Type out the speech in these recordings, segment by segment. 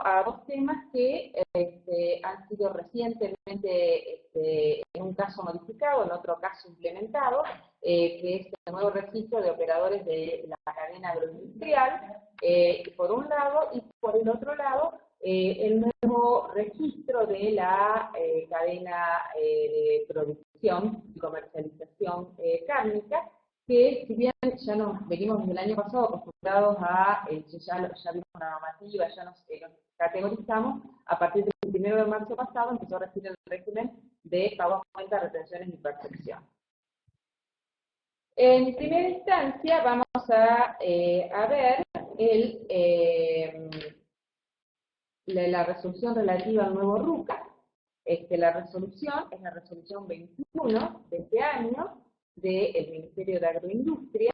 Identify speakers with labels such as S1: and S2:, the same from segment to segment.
S1: a dos temas que han sido recientemente, en un caso modificado, en otro caso implementado, que es el nuevo registro de operadores de la cadena agroindustrial, por un lado, y por el otro lado, el nuevo registro de la cadena de producción y comercialización cárnica, que si bien ya nos venimos desde el año pasado acostumbrados a, ya vimos una normativa, ya nos categorizamos, a partir del 1 de marzo pasado empezó a regir el régimen de pago a cuenta, retenciones y percepción. En primera instancia vamos a ver la resolución relativa al nuevo RUCA. La resolución es la resolución 21 de este año del Ministerio de Agroindustria.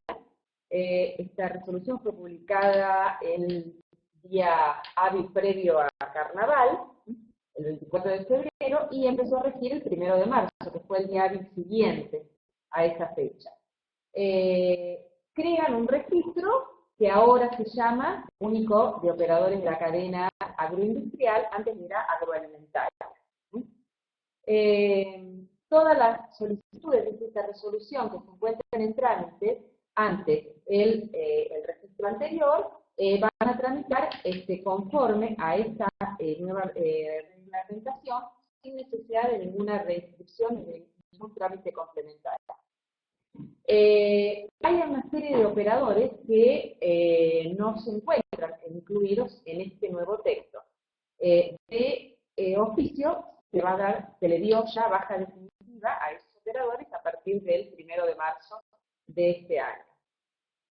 S1: Esta resolución fue publicada el día hábil previo a Carnaval, el 24 de febrero, y empezó a regir el 1 de marzo, que fue el día hábil siguiente a esa fecha. Crean un registro que ahora se llama Único de Operadores de la Cadena Agroindustrial, antes era agroalimentaria. Todas las solicitudes de esta resolución que se encuentran en trámite ante el registro anterior van a tramitar conforme a esta nueva reglamentación, sin necesidad de ninguna restricción ni de ningún trámite complementario. Hay una serie de operadores que no se encuentran incluidos en este nuevo texto. De oficio se le dio ya baja definitiva a esos operadores a partir del 1 de marzo de este año.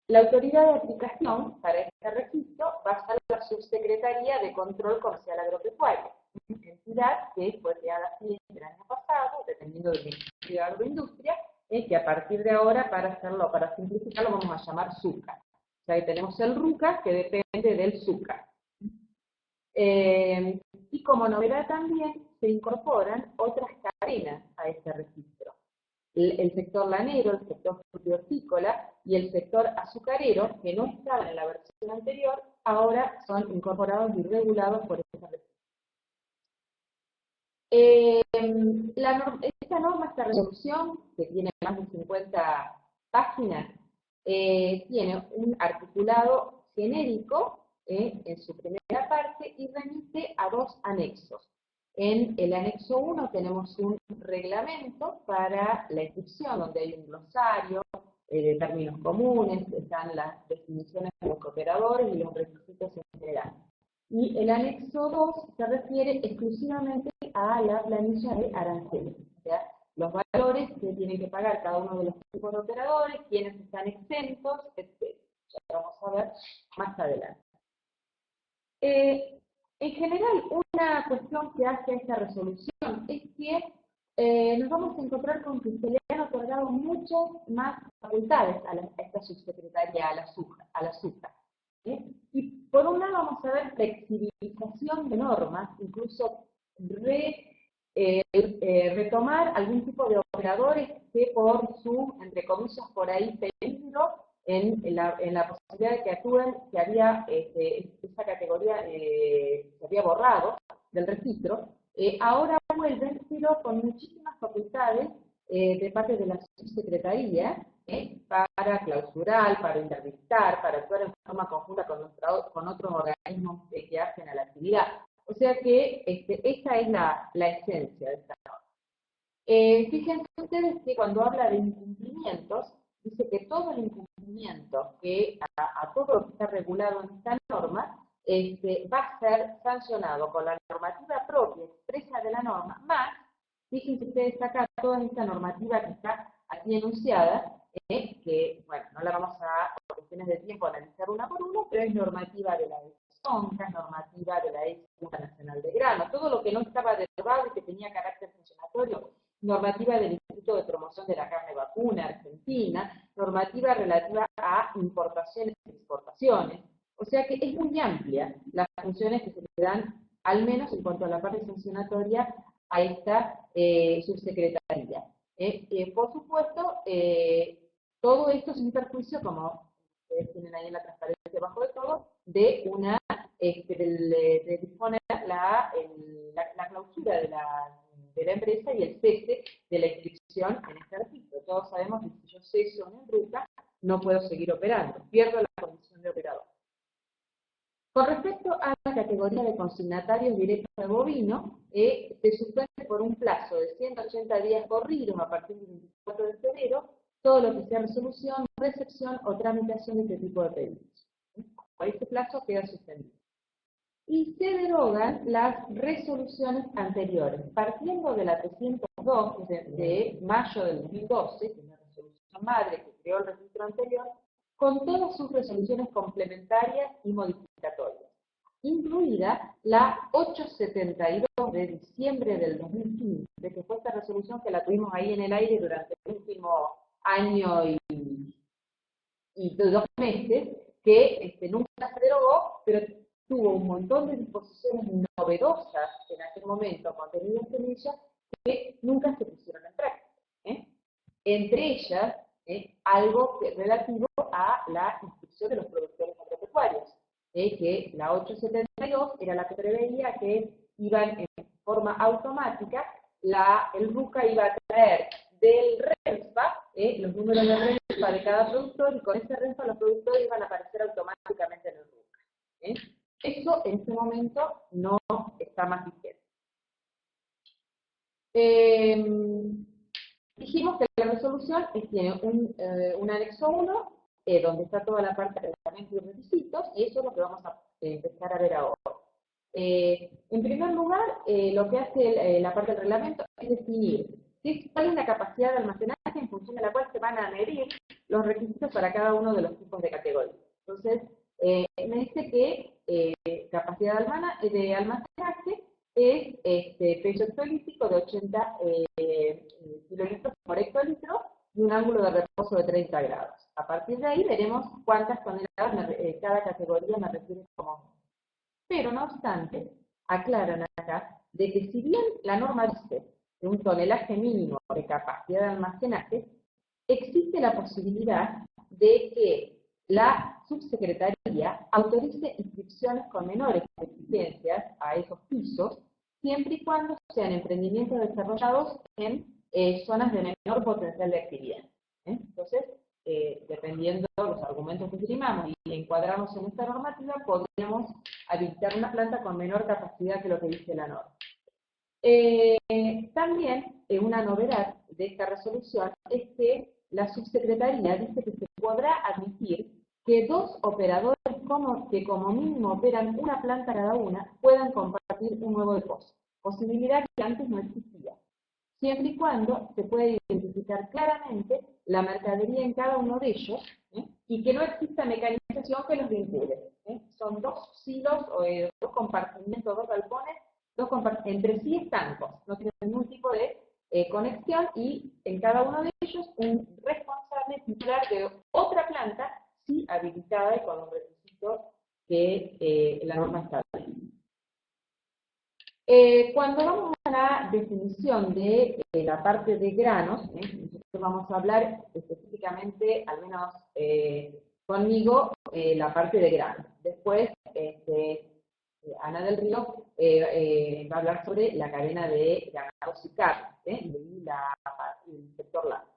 S1: La autoridad de aplicación para este registro va a ser la Subsecretaría de Control Comercial Agropecuario, entidad que fue creada así el año pasado, dependiendo del Ministerio de Agroindustria, que a partir de ahora, para simplificarlo, vamos a llamar SUCA. O sea, ahí tenemos el RUCA, que depende del SUCA. Y como novedad también se incorporan otras cadenas a este registro. El sector lanero, el sector hortícola y el sector azucarero, que no estaban en la versión anterior, ahora son incorporados y regulados por este registro. Esta resolución, que tiene más de 50 páginas, tiene un articulado genérico en su primera parte y remite a dos anexos. En el anexo 1 tenemos un reglamento para la inscripción, donde hay un glosario de términos comunes, están las definiciones de los operadores y los requisitos en general. Y el anexo 2 se refiere exclusivamente a la planilla de aranceles, o sea, los valores que tienen que pagar cada uno de los tipos de operadores, quienes están exentos, etc. Ya vamos a ver más adelante. En general, una cuestión que hace esta resolución es que nos vamos a encontrar con que se le han otorgado muchas más facultades a esta subsecretaría, a la SUCA. Y por un lado vamos a ver flexibilización de normas, incluso retomar algún tipo de operadores que por su, entre comillas, por ahí peligro, en la posibilidad de que actúen, que había esa categoría se había borrado del registro, ahora vuelven, pero con muchísimas facultades de parte de la subsecretaría, para clausurar, para interdictar, para actuar en forma conjunta con otros organismos que hacen a la actividad. O sea que esta es la esencia de esta norma. Fíjense ustedes que cuando habla de incumplimientos, dice que todo el incumplimiento que a todo lo que está regulado en esta norma va a ser sancionado con la normativa propia expresa de la norma, más, fíjense ustedes acá, toda esta normativa que está aquí enunciada, que, bueno, no la vamos a, por cuestiones de tiempo, analizar una por una, pero es normativa de la SONCA, normativa de la Junta Nacional de Grano, todo lo que no estaba derogado y que tenía carácter sancionatorio, normativa del Instituto de Promoción de la Carne Vacuna Argentina, normativa relativa a importaciones y exportaciones. O sea que es muy amplia las funciones que se le dan, al menos en cuanto a la parte sancionatoria, a esta subsecretaría. Por supuesto, todo esto sin perjuicio, como ustedes tienen ahí en la transparencia debajo de todo, de una de disponer la clausura de la empresa y el cese de la inscripción en este registro. Todos sabemos que si yo ceso en ruta, no puedo seguir operando, pierdo la condición de operador. Con respecto a la categoría de consignatarios directos de bovino, se suspende por un plazo de 180 días corridos a partir del 24 de febrero todo lo que sea resolución, recepción o tramitación de este tipo de pedidos. Por ese plazo queda suspendido. Y se derogan las resoluciones anteriores, partiendo de la 302 de mayo del 2012, que es la resolución madre que creó el registro anterior, con todas sus resoluciones complementarias y modificatorias, incluida la 872 de diciembre del 2015, que fue esta resolución que la tuvimos ahí en el aire durante el último año y 2 meses, que nunca se derogó, pero tuvo un montón de disposiciones novedosas en aquel momento, contenidas en ella, que nunca se pusieron en práctica. Entre ellas, algo relativo a la inscripción de los productores agropecuarios, que la 872 era la que preveía que iban en forma automática, el RUCA iba a traer del RENFA los números de RENFA de cada productor, y con ese RENFA los productores iban a aparecer automáticamente en el RUCA. Eso en este momento no está más vigente. Dijimos que la resolución tiene un anexo 1, donde está toda la parte de reglamento y requisitos, y eso es lo que vamos a empezar a ver ahora. En primer lugar, lo que hace la parte del reglamento es definir cuál es la capacidad de almacenaje en función de la cual se van a medir los requisitos para cada uno de los tipos de categorías. Entonces, me dice que capacidad de almacenaje es peso hectolítrico de 80 kilolitros por hectolitro y un ángulo de reposo de 30 grados. A partir de ahí veremos cuántas toneladas cada categoría me refiere como. Pero no obstante, aclaran acá de que si bien la norma dice de un tonelaje mínimo de capacidad de almacenaje, existe la posibilidad de que la subsecretaría autorice inscripciones con menores exigencias a esos pisos, siempre y cuando sean emprendimientos desarrollados en zonas de menor potencial de actividad. Entonces, dependiendo de los argumentos que esgrimamos y encuadramos en esta normativa, podríamos habilitar una planta con menor capacidad que lo que dice la norma. También, una novedad de esta resolución es que la subsecretaría dice que se podrá admitir que 2 operadores que como mínimo operan una planta cada una puedan compartir un nuevo depósito, posibilidad que antes no existía, siempre y cuando se pueda identificar claramente la mercadería en cada uno de ellos, y que no exista mecanización que los vincule. Son 2 silos o 2 compartimentos, 2 galpones, entre sí estancos, no tienen ningún tipo de conexión, y en cada uno de ellos un responsable titular de otra planta, sí habilitada y con los requisitos que la norma establece. Cuando vamos a la definición de la parte de granos, nosotros vamos a hablar específicamente, al menos conmigo, la parte de granos. Después, Ana del Río va a hablar sobre la cadena de ganados y carnes, y el sector lácteo.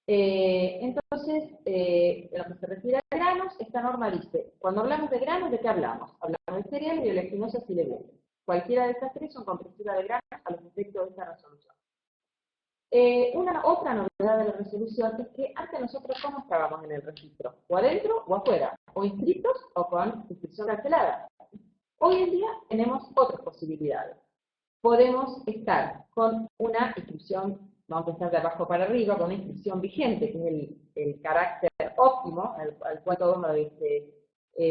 S1: Entonces, en lo que se refiere a granos, esta norma dice, cuando hablamos de granos, ¿de qué hablamos? Hablamos de cereales, de oleaginosas y legumbres. Cualquiera de estas 3 son comprensivas de granos a los efectos de esta resolución. Otra novedad de la resolución es que antes nosotros, ¿cómo estábamos en el registro? O adentro o afuera, o inscritos o con inscripción cancelada. Hoy en día tenemos otras posibilidades. Podemos estar con una inscripción, vamos a empezar de abajo para arriba, con una inscripción vigente, que es el carácter óptimo al cual todos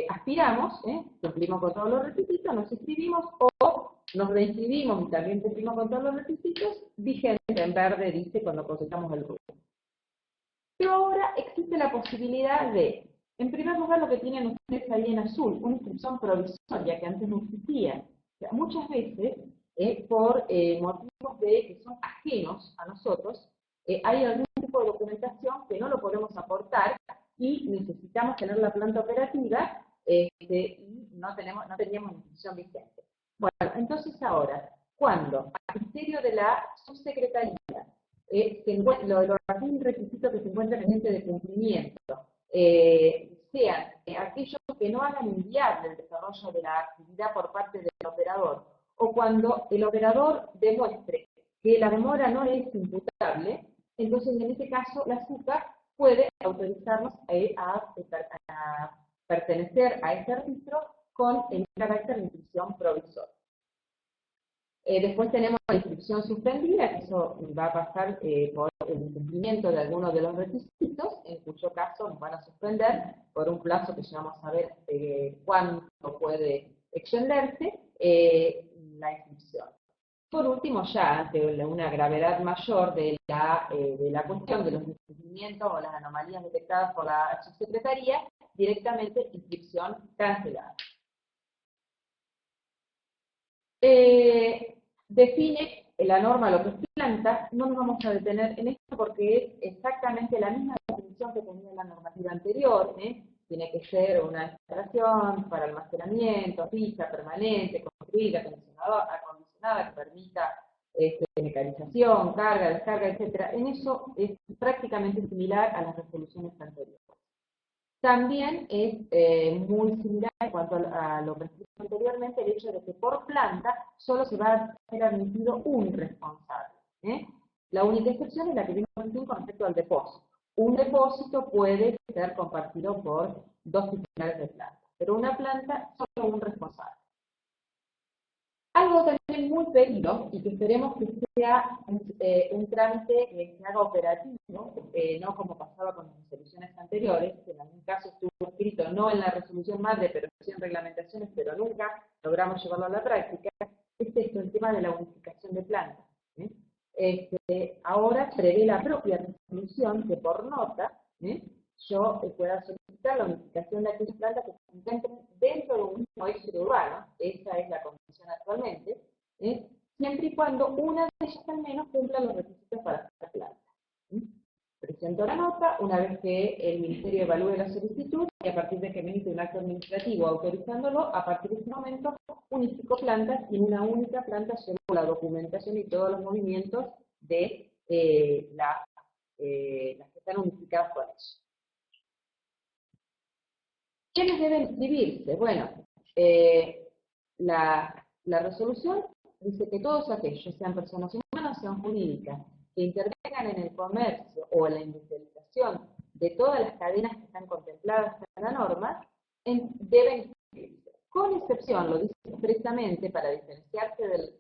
S1: aspiramos, cumplimos con todos los requisitos, nos inscribimos, o nos reinscribimos y también cumplimos con todos los requisitos, vigente en verde dice cuando cosechamos el rubro. Pero ahora existe la posibilidad de, en primer lugar, lo que tienen ustedes ahí en azul, una inscripción provisoria que antes no existía. O sea, muchas veces, por motivos que son ajenos a nosotros, hay algún tipo de documentación que no lo podemos aportar y necesitamos tener la planta operativa, y no teníamos una inscripción vigente. Bueno, entonces ahora, cuando a criterio de la subsecretaría los requisitos que se encuentran pendientes de cumplimiento sean aquellos que no hagan inviable el desarrollo de la actividad por parte del operador, o cuando el operador demuestre que la demora no es imputable, entonces en este caso la SUCA puede autorizarnos a pertenecer a este registro con el carácter de inscripción provisoria. Después tenemos la inscripción suspendida, que eso va a pasar por el incumplimiento de algunos de los requisitos, en cuyo caso nos van a suspender por un plazo que ya vamos a ver cuánto puede extenderse la inscripción. Por último, ya ante una gravedad mayor de la cuestión de los incumplimientos o las anomalías detectadas por la subsecretaría, directamente inscripción cancelada. Define la norma lo que es planta. No nos vamos a detener en esto porque es exactamente la misma definición que tenía la normativa anterior. Tiene que ser una instalación para almacenamiento, fija, permanente, construida, acondicionada, que permita mecanización, carga, descarga, etc. En eso es prácticamente similar a las resoluciones anteriores. También es muy similar en cuanto a lo que expliqué anteriormente, el hecho de que por planta solo se va a ser admitido un responsable. La única excepción es la que vimos recién con respecto al depósito. Un depósito puede ser compartido por dos titulares de planta, pero una planta solo un responsable. Algo también muy pedido y que esperemos que sea un trámite que se haga operativo, no como pasaba con las resoluciones anteriores, que en algún caso estuvo escrito no en la resolución madre, pero sí en reglamentaciones, pero nunca logramos llevarlo a la práctica, es esto, el tema de la unificación de plantas. Ahora prevé la propia resolución que por nota yo pueda solicitar la unificación de aquellas plantas que se encuentren dentro de un mismo eje urbano. Esa es la condición actualmente, siempre y cuando una de ellas al menos cumpla los requisitos para esta planta. Presento la nota, una vez que el Ministerio evalúe la solicitud, y a partir de que emite un acto administrativo autorizándolo, a partir de ese momento unifico plantas y en una única planta llevo la documentación y todos los movimientos de las que están unificadas por ellos. ¿Quiénes deben inscribirse? Bueno, la resolución dice que todos aquellos, sean personas humanas o sean jurídicas, que intervengan en el comercio o en la industrialización de todas las cadenas que están contempladas en la norma, deben inscribirse. Con excepción, lo dice expresamente para diferenciarse del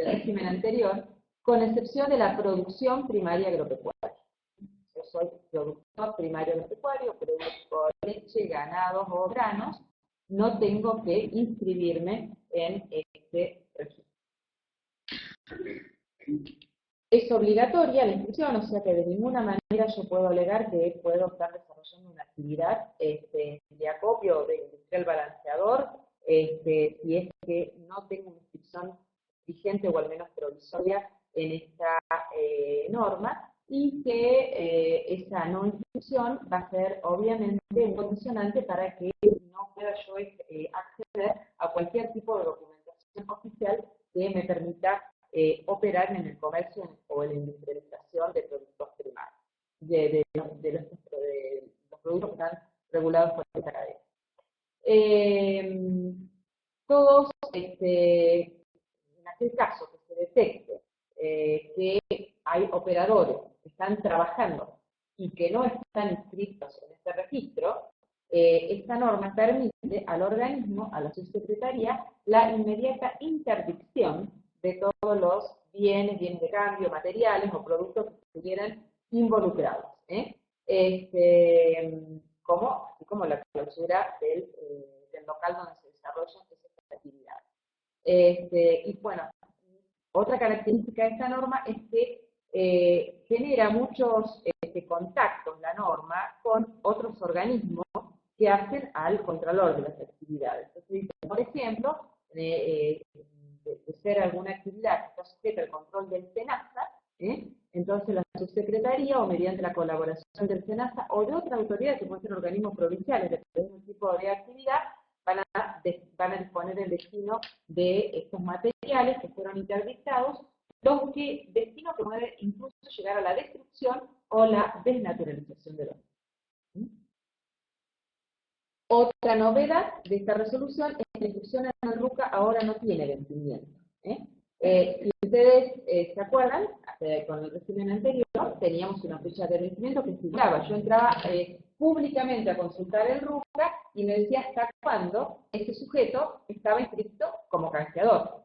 S1: régimen anterior, con excepción de la producción primaria agropecuaria. Yo soy productor primario agropecuario, produzco leche, ganados o granos, no tengo que inscribirme en este registro. Es obligatoria la inscripción, o sea que de ninguna manera yo puedo alegar que puedo estar desarrollando una actividad de acopio de industrial balanceador si es que no tengo una inscripción vigente o al menos provisoria en esta norma, y que esa no inscripción va a ser obviamente un condicionante para que no pueda yo acceder a cualquier tipo de documentación oficial que me permita operar en el comercio o en la industrialización de productos primarios, de los productos que están regulados por esta cadena. Todos, en aquel caso que se detecte que hay operadores que están trabajando y que no están inscritos en este registro, esta norma permite al organismo, a la subsecretaría, la inmediata interdicción de todos los bienes de cambio, materiales o productos que estuvieran involucrados, así como la clausura del local donde se desarrollan esas actividades. Y bueno, otra característica de esta norma es que genera muchos contactos, la norma, con otros organismos que hacen al contralor de las actividades. Entonces, por ejemplo, de ser alguna actividad que está sujeta al control del SENASA, entonces la subsecretaría, o mediante la colaboración del SENASA o de otra autoridad, que pueden ser organismos provinciales, dependiendo del tipo de actividad, van a disponer el destino de estos materiales que fueron interdictados, los que destino que puede incluso llegar a la destrucción o la desnaturalización de los mismos. Otra novedad de esta resolución es que la inscripción en el RUCA ahora no tiene vencimiento. Si ustedes se acuerdan, con el régimen anterior teníamos una fecha de vencimiento que figuraba. Yo entraba públicamente a consultar el RUCA y me decía hasta cuándo este sujeto estaba inscrito como canjeador.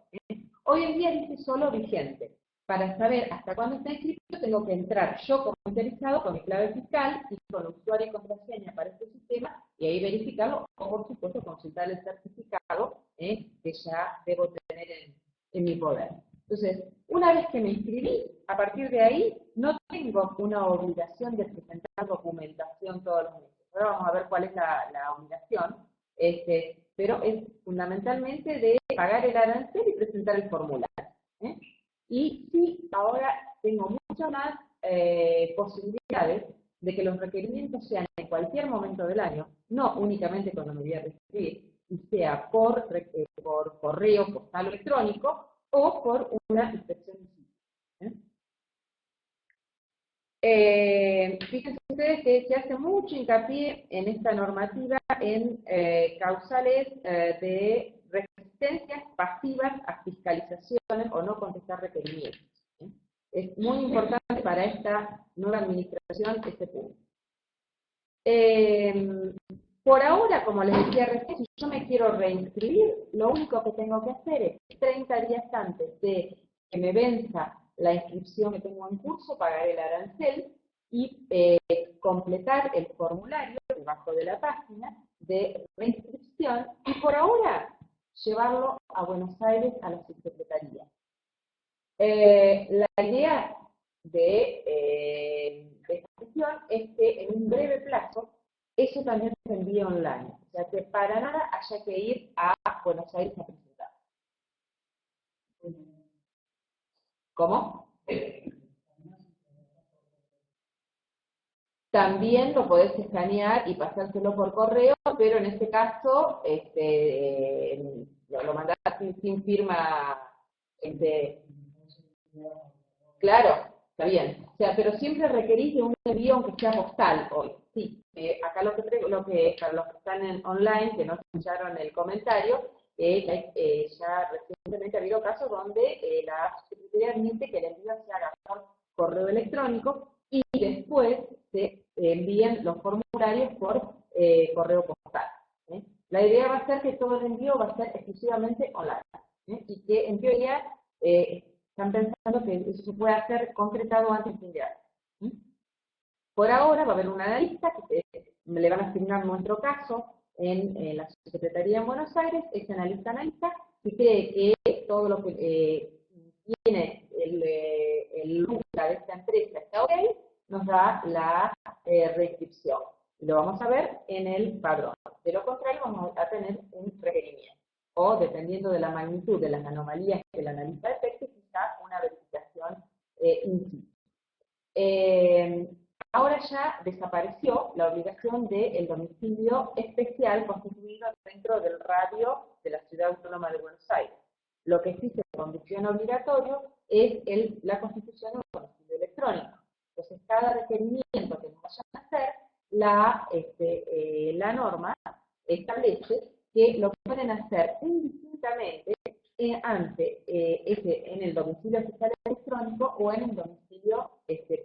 S1: Hoy en día dice solo vigente. Para saber hasta cuándo está inscrito, tengo que entrar yo como interesado con mi clave fiscal y con usuario y contraseña para este sistema y ahí verificarlo, o por supuesto consultar el certificado que ya debo tener en mi poder. Entonces, una vez que me inscribí, a partir de ahí no tengo una obligación de presentar documentación todos los meses. Ahora vamos a ver cuál es la obligación, pero es fundamentalmente de pagar el arancel y presentar el formulario. Y sí, ahora tengo muchas más posibilidades de que los requerimientos sean en cualquier momento del año, no únicamente cuando me voy a recibir, y sea por correo, postal electrónico o por una inspección in situ. Fíjense ustedes que se hace mucho hincapié en esta normativa en causales de resistencias pasivas a fiscalizaciones o no contestar requerimientos. Es muy importante para esta nueva administración este punto. Por ahora, como les decía recién, si yo me quiero reinscribir, lo único que tengo que hacer es 30 días antes de que me venza la inscripción que tengo en curso, pagar el arancel y completar el formulario debajo de la página de reinscripción y por ahora llevarlo a Buenos Aires a la subsecretaría. La idea de esta gestión es que en un breve plazo eso también se envíe online. O sea que para nada haya que ir a Buenos Aires a presentar. ¿Cómo? También lo podés escanear y pasárselo por correo, pero en este caso lo mandás sin firma. Claro, está bien. O sea, pero siempre requerís de un envío aunque sea postal hoy. Sí, acá para los que están online, que no escucharon el comentario, ya recientemente ha habido casos donde la Secretaría admite que el envío se haga por correo electrónico y después se envíen los formularios por correo postal. La idea va a ser que todo el envío va a ser exclusivamente online y que en teoría están pensando que eso se puede hacer concretado antes de fin de año. Por ahora va a haber un analista que le van a asignar nuestro caso en la Secretaría en Buenos Aires. Ese analista si cree que todo lo que tiene el RUCA de esta empresa está ok, nos da la restricción. Lo vamos a ver en el padrón. De lo contrario, vamos a tener un requerimiento. O, dependiendo de la magnitud de las anomalías que el analista detecte, quizá una verificación in situ. Ahora ya desapareció la obligación del domicilio especial constituido dentro del radio de la Ciudad Autónoma de Buenos Aires. Lo que sí se convirtió en obligatorio es la constitución de un domicilio electrónico. Entonces, cada requerimiento que nos vayan a hacer, la norma establece que lo pueden hacer indistintamente en el domicilio fiscal electrónico o en el domicilio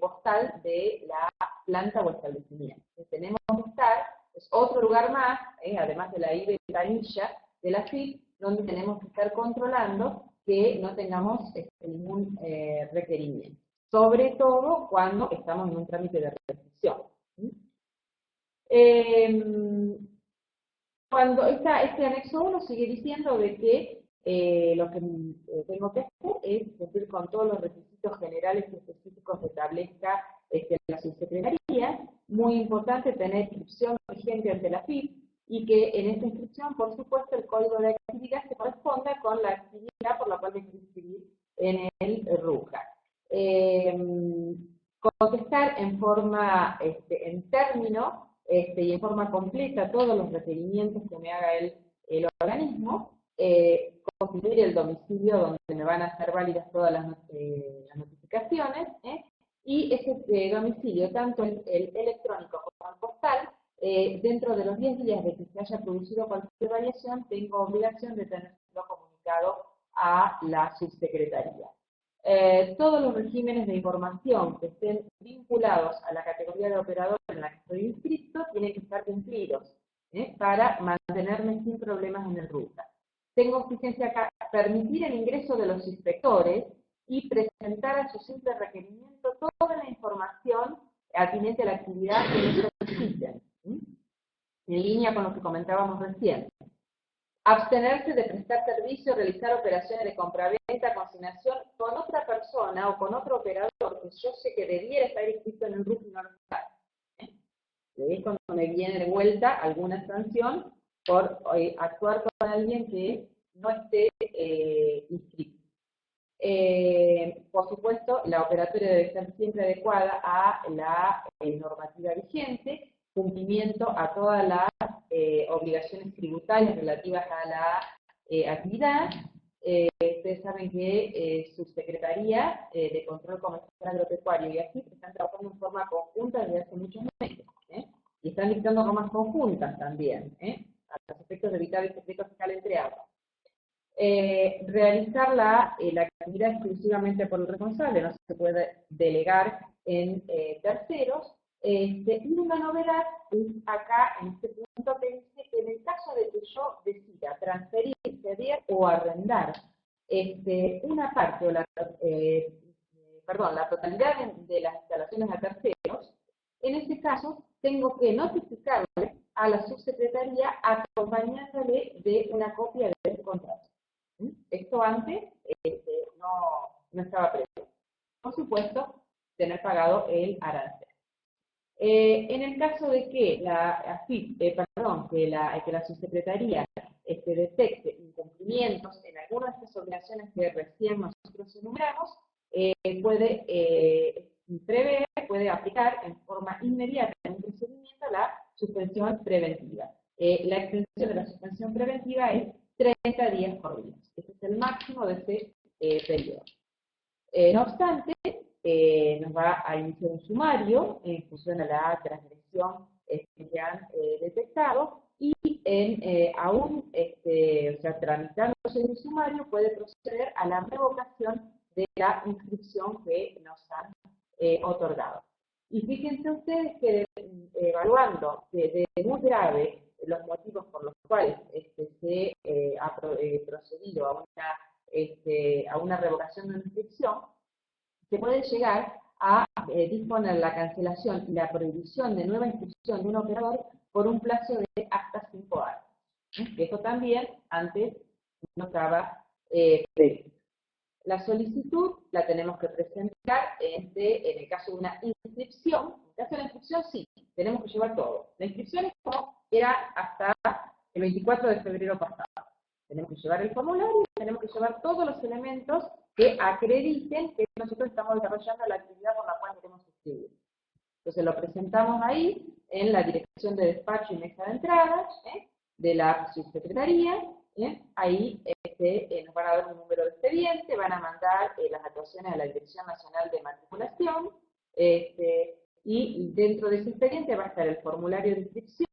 S1: postal de la planta o establecimiento. Tenemos que estar, es otro lugar más, además de la I ventanilla de la FIP, donde tenemos que estar controlando que no tengamos ningún requerimiento. Sobre todo cuando estamos en un trámite de restricción. Cuando este anexo 1 sigue diciendo de que lo que tengo que hacer es cumplir con todos los requisitos generales y específicos que establezca la subsecretaría. Muy importante tener inscripción vigente ante la FIP y que en esta inscripción, por supuesto, el código de actividad se corresponda con la actividad por la cual me quiero inscribir en el RUCA. Contestar en forma, en término y en forma completa todos los requerimientos que me haga el el organismo, constituir el domicilio donde me van a ser válidas todas las notificaciones, y ese domicilio, tanto el electrónico como el postal, dentro de los 10 días de que se haya producido cualquier variación, tengo obligación de tenerlo comunicado a la subsecretaría. Todos los regímenes de información que estén vinculados a la categoría de operador en la que estoy inscrito tienen que estar cumplidos para mantenerme sin problemas en el ruta. Tengo, fíjense acá, permitir el ingreso de los inspectores y presentar a su simple requerimiento toda la información atinente a la actividad que ellos soliciten, en línea con lo que comentábamos recién. Abstenerse de prestar servicio, realizar operaciones de compraventa, consignación con otra persona o con otro operador que yo sé que debiera estar inscrito en el RUC y no lo está. Es cuando me viene de vuelta alguna sanción por actuar con alguien que no esté inscrito. Por supuesto, la operatoria debe ser siempre adecuada a la normativa vigente, cumplimiento a todas las obligaciones tributarias relativas a la actividad. Ustedes saben que Subsecretaría de Control Comercial Agropecuario y ASIP están trabajando en forma conjunta desde hace muchos meses, y están dictando normas conjuntas también, a los efectos de evitar el secreto fiscal entre ambas. Realizar la actividad exclusivamente por el responsable, no se puede delegar en terceros. Y una novedad es acá, en este punto, que dice que en el caso de que yo decida transferir, ceder o arrendar una parte o la totalidad de las instalaciones a terceros, en ese caso tengo que notificarle a la subsecretaría acompañándole de una copia del contrato. Esto antes no estaba previsto. Por supuesto, tener pagado el arancel. En el caso de que la subsecretaría detecte incumplimientos en algunas de estas obligaciones que recién nosotros enumeramos, puede aplicar en forma inmediata en un procedimiento la suspensión preventiva. La extensión de la suspensión preventiva es 30 días corridos. Este es el máximo de ese periodo. No obstante, nos va a iniciar un sumario en función a la transgresión que han detectado, y tramitándose el sumario puede proceder a la revocación de la inscripción que nos han otorgado. Y fíjense ustedes que evaluando de muy grave los motivos por los cuales se ha procedido a una revocación de una inscripción, se puede llegar a disponer la cancelación y la prohibición de nueva inscripción de un operador por un plazo de hasta 5 años. Esto también antes no estaba previsto. La solicitud la tenemos que presentar en el caso de una inscripción. En el caso de la inscripción, sí, tenemos que llevar todo. La inscripción es como era hasta el 24 de febrero pasado. Tenemos que llevar el formulario, tenemos que llevar todos los elementos que acrediten que nosotros estamos desarrollando la actividad por la cual queremos inscribir. Entonces lo presentamos ahí en la dirección de despacho y mesa de entradas de la subsecretaría. Ahí nos van a dar un número de expediente, van a mandar las actuaciones a la Dirección Nacional de Matriculación, y dentro de ese expediente va a estar el formulario de inscripción,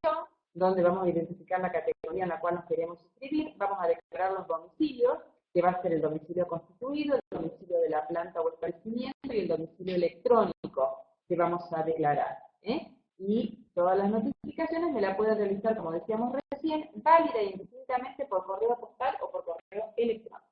S1: donde vamos a identificar la categoría en la cual nos queremos inscribir, vamos a declarar los domicilios, que va a ser el domicilio constituido, el domicilio de la planta o establecimiento y el domicilio electrónico que vamos a declarar. Y todas las notificaciones me las puede realizar, como decíamos recién, válida e indistintamente por correo postal o por correo electrónico.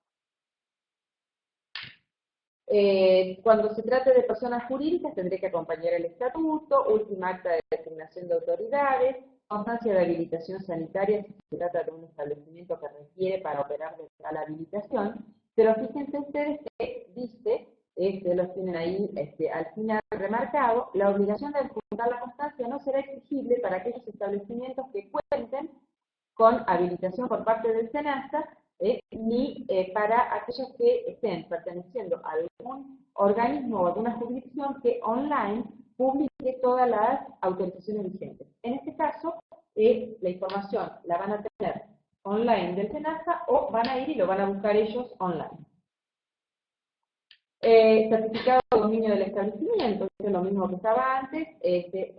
S1: Cuando se trate de personas jurídicas, tendré que acompañar el estatuto, última acta de designación de autoridades, constancia de habilitación sanitaria si se trata de un establecimiento que requiere para operar de tal habilitación, pero fíjense ustedes que dice, los tienen ahí al final remarcado, la obligación de adjuntar la constancia no será exigible para aquellos establecimientos que cuenten con habilitación por parte del SENASA, ni para aquellos que estén perteneciendo a algún organismo o alguna jurisdicción que online publique todas las autorizaciones vigentes. En este caso, la información la van a tener online del SENASA o van a ir y lo van a buscar ellos online. Certificado de dominio del establecimiento, es lo mismo que estaba antes,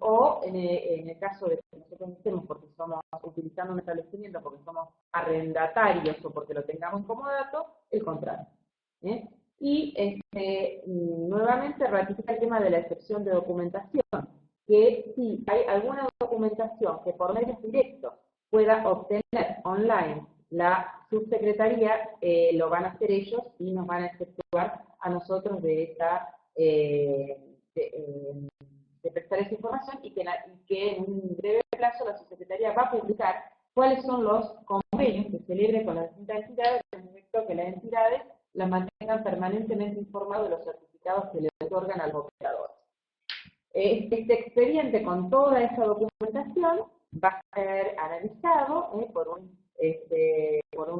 S1: o en el caso de que nosotros estemos porque estamos utilizando un establecimiento, porque somos arrendatarios o porque lo tengamos como dato, el contrato. Y nuevamente ratifica el tema de la excepción de documentación, que si hay alguna documentación que por medios directos pueda obtener online la subsecretaría, lo van a hacer ellos y nos van a exceptuar a nosotros de prestar esa información y que en un breve plazo la subsecretaría va a publicar cuáles son los convenios que celebre con las distintas entidades, en efecto que las entidades las mantengan permanentemente informados de los certificados que le otorgan al operador. Este expediente con toda esa documentación va a ser analizado por un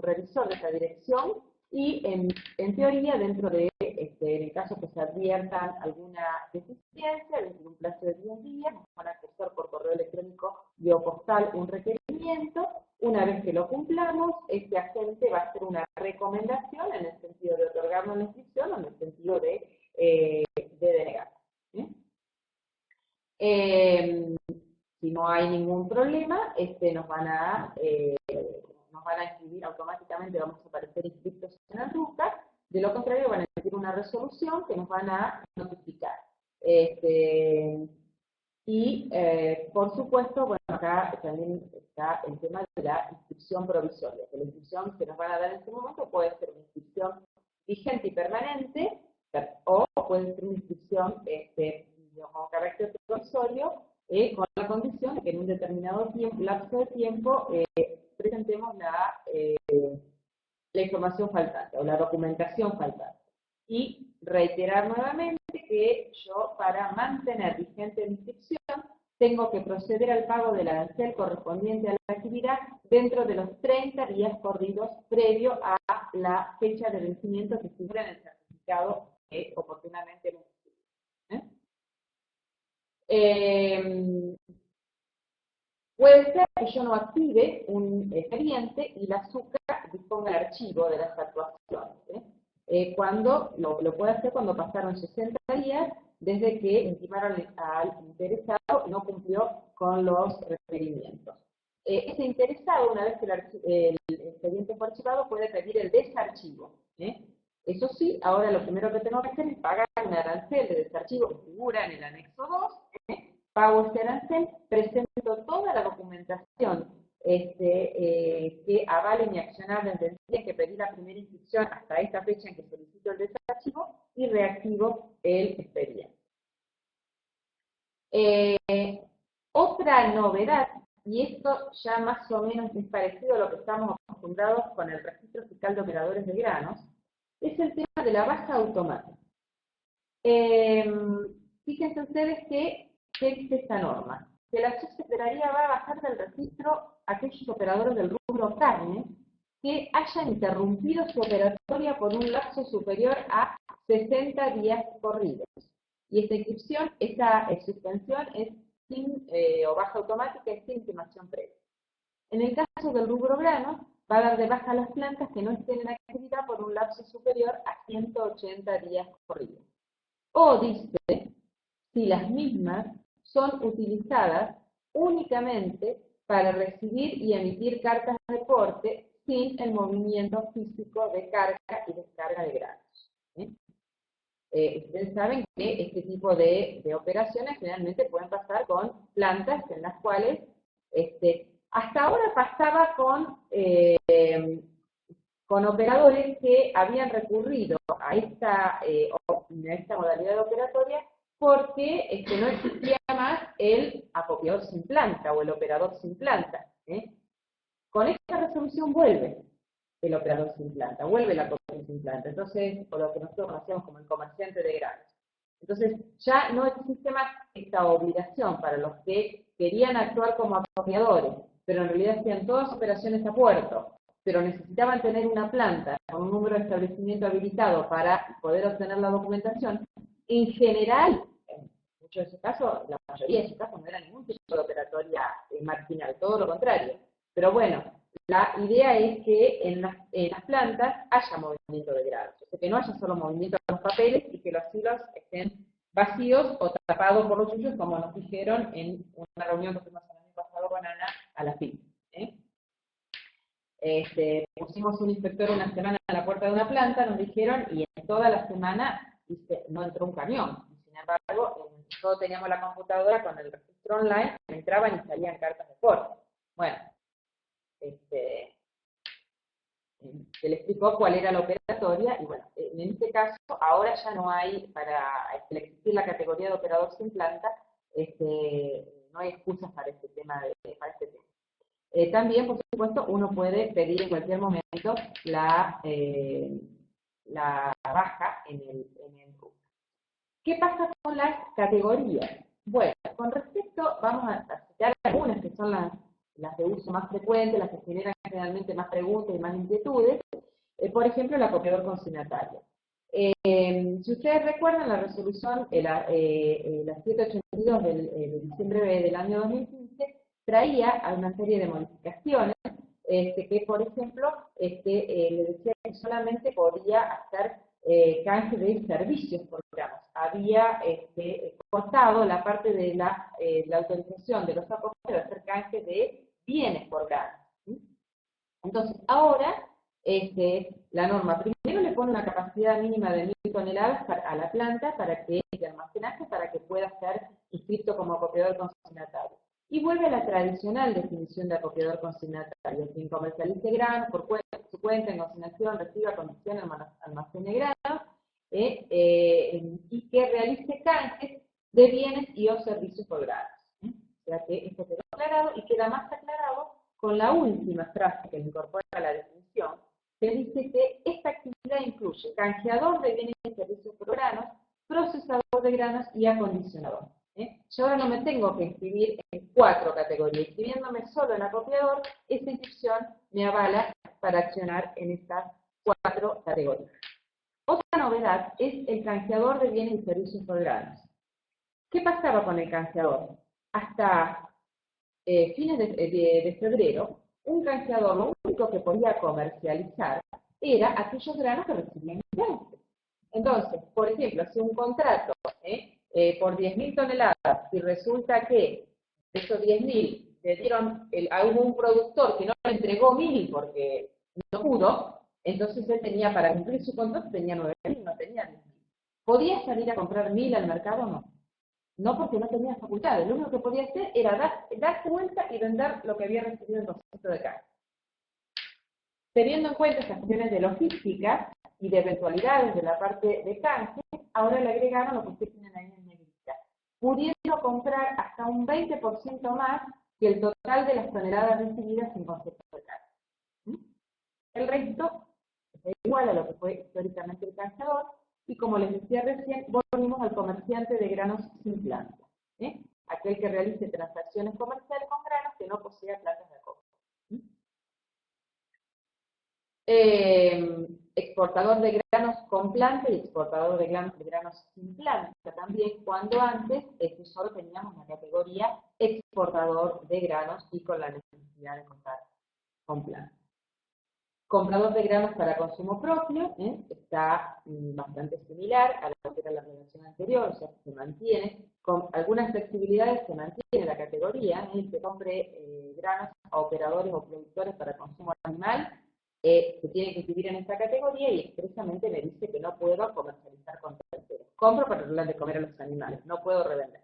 S1: revisor de esa dirección y en teoría dentro de, en el caso que se adviertan alguna deficiencia, dentro de un plazo de 10 días, nos van a acceder por correo electrónico y o postal un requerimiento. Una vez que lo cumplamos, este agente va a hacer una recomendación en el sentido de otorgarnos la inscripción o en el sentido de denegar. Si no hay ningún problema, nos van a inscribir automáticamente, vamos a aparecer inscritos en la ruta. De lo contrario, van a emitir una resolución que nos van a notificar. Por supuesto, bueno, acá también está el tema de la inscripción provisoria, que la inscripción que nos van a dar en este momento puede ser una inscripción vigente y permanente, o puede ser una inscripción con carácter provisorio, con la condición de que en un determinado lapso de tiempo presentemos la información faltante o la documentación faltante. Y reiterar nuevamente que yo, para mantener vigente la inscripción, tengo que proceder al pago del arancel correspondiente a la actividad dentro de los 30 días corridos previo a la fecha de vencimiento que figura en el certificado que oportunamente hemos escrito. Puede ser que yo no active un expediente y la SUCA disponga el archivo de las actuaciones. Cuando lo puede hacer cuando pasaron 60 días desde que intimaron al interesado y no cumplió con los requerimientos. Ese interesado, una vez que el expediente fue archivado, puede pedir el desarchivo. Eso sí, ahora lo primero que tengo que hacer es pagar un arancel de desarchivo que figura en el anexo 2. Pago este arancel, presento toda la documentación que avale mi accionar desde el día que pedí la primera inscripción hasta esta fecha en que solicito el desarchivo y reactivo el expediente. Otra novedad, y esto ya más o menos es parecido a lo que estamos acostumbrados con el registro fiscal de operadores de granos, es el tema de la baja automática. Fíjense ustedes que ¿qué dice esta norma? Que la subsecretaría va a bajar del registro aquellos operadores del rubro carne que hayan interrumpido su operatoria por un lapso superior a 60 días corridos. Y esta inscripción, esta suspensión es o baja automática es sin intimación previa. En el caso del rubro grano, va a dar de baja las plantas que no estén en actividad por un lapso superior a 180 días corridos. O dice, si las mismas son utilizadas únicamente para recibir y emitir cartas de porte sin el movimiento físico de carga y descarga de granos. Ustedes saben que este tipo de operaciones generalmente pueden pasar con plantas en las cuales hasta ahora pasaba con operadores que habían recurrido a esta modalidad operatoria porque no existía más el acopiador sin planta o el operador sin planta. Con esta resolución vuelve el operador sin planta, vuelve el acopiador sin planta, entonces, por lo que nosotros conocemos como el comerciante de granos. Entonces, ya no existe más esta obligación para los que querían actuar como acopiadores, pero en realidad hacían todas operaciones a puerto, pero necesitaban tener una planta con un número de establecimiento habilitado para poder obtener la documentación. En general, en muchos de esos casos, la mayoría de esos casos no era ningún tipo de operatoria marginal, todo lo contrario. Pero bueno, la idea es que en las plantas haya movimiento de granos, o sea, que no haya solo movimiento de los papeles y que los silos estén vacíos o tapados por los suyos, como nos dijeron en una reunión que tuvimos el año pasado con Ana a la FIP. Pusimos un inspector una semana a la puerta de una planta, nos dijeron, y en toda la semana no entró un camión. Sin embargo, todos teníamos la computadora con el registro online, entraban y salían cartas de corte. Bueno, se le explicó cuál era la operatoria, y bueno, en este caso, ahora ya no hay, para existir la categoría de operador sin planta, no hay excusas para este tema. También, por supuesto, uno puede pedir en cualquier momento la baja en el RUC. ¿Qué pasa con las categorías? Bueno, con respecto, vamos a citar algunas que son las de uso más frecuente, las que generan generalmente más preguntas y más inquietudes. Por ejemplo, el acopiador consignatario. Si ustedes recuerdan, la resolución, la 782 de diciembre del año 2015, traía a una serie de modificaciones, que por ejemplo, le decía que solamente podía hacer canje de servicios por gramos. Había cortado la parte de la autorización de los acopiadores de hacer canje de bienes por gramos. Entonces, ahora, la norma primero le pone una capacidad mínima de 1000 toneladas a la planta de almacenaje para que pueda ser inscrito como acopiador consignatario. Y vuelve a la tradicional definición de acopiador consignatario: quien comercialice granos por su cuenta en consignación, reciba, condicione, almacene granos, y que realice canjes de bienes y o servicios por granos. O sea que esto quedó aclarado y queda más aclarado con la última frase que incorpora a la definición, que dice que esta actividad incluye canjeador de bienes y servicios por granos, procesador de granos y acondicionador. Yo ahora no me tengo que inscribir en 4 categorías. Inscribiéndome solo en acopiador, esa inscripción me avala para accionar en estas 4 categorías. Otra novedad es el canjeador de bienes y servicios por granos. ¿Qué pasaba con el canjeador? Hasta fines de febrero, un canjeador lo único que podía comercializar era aquellos granos que recibían canje. Entonces, por ejemplo, si un contrato por 10.000 toneladas y resulta que de esos 10.000 le dieron a un productor que no le entregó 1.000 porque no pudo, entonces él tenía, para cumplir su contrato, tenía 9.000, no tenía 10.000. ¿Podía salir a comprar 1.000 al mercado? No. No, porque no tenía facultades. Lo único que podía hacer era darse vuelta y vender lo que había recibido en concepto de canje. Teniendo en cuenta estas cuestiones de logística y de eventualidades de la parte de canje, ahora le agregaron lo que ustedes tienen ahí en negrita, pudiendo comprar hasta un 20% más que el total de las toneladas recibidas en concepto de canje. El resto es igual a lo que fue históricamente el canjeador, y como les decía recién, volvimos al comerciante de granos sin planta, aquel que realice transacciones comerciales con granos que no posea plantas de acopio. Exportador de granos con planta y exportador de granos sin planta también, cuando antes solo teníamos la categoría exportador de granos y con la necesidad de contar con planta. Comprador de granos para consumo propio, está bastante similar a lo que era la relación anterior, o sea, se mantiene, con algunas flexibilidades se mantiene la categoría, el que compre granos a operadores o productores para consumo animal, se tiene que inscribir en esta categoría y expresamente me dice que no puedo comercializar con terceros. Compro para darle de comer a los animales, no puedo revender.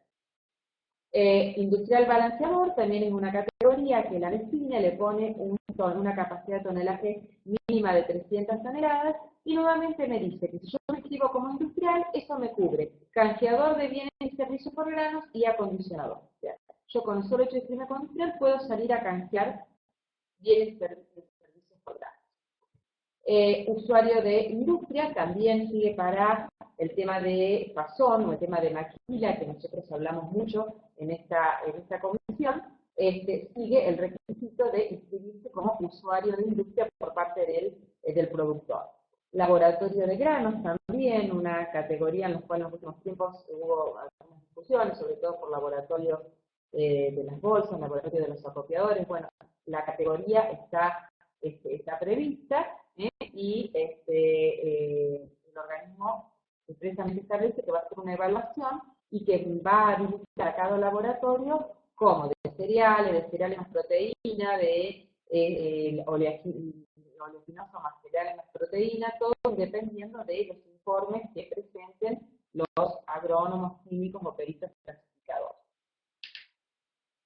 S1: Industrial balanceador también es una categoría que la define, le pone una capacidad de tonelaje mínima de 300 toneladas y nuevamente me dice que si yo me inscribo como industrial, eso me cubre canjeador de bienes y servicios por granos y acondicionador. O sea, yo con el solo hecho de inscribirme como industrial puedo salir a canjear bienes y servicios por granos. Usuario de industria también sigue para el tema de pasón o el tema de maquila, que nosotros hablamos mucho en esta comisión, sigue el requisito de inscribirse como usuario de industria por parte del productor. Laboratorio de granos también, una categoría en la cual en los últimos tiempos hubo algunas discusiones, sobre todo por laboratorios de las bolsas, laboratorio de los acopiadores. Bueno, la categoría está está prevista, y el organismo precisamente establece que va a hacer una evaluación y que va a habilitar a cada laboratorio como de cereales más proteína, de oleaginoso más cereales más proteína, todo dependiendo de los informes que presenten los agrónomos químicos o peritos clasificadores.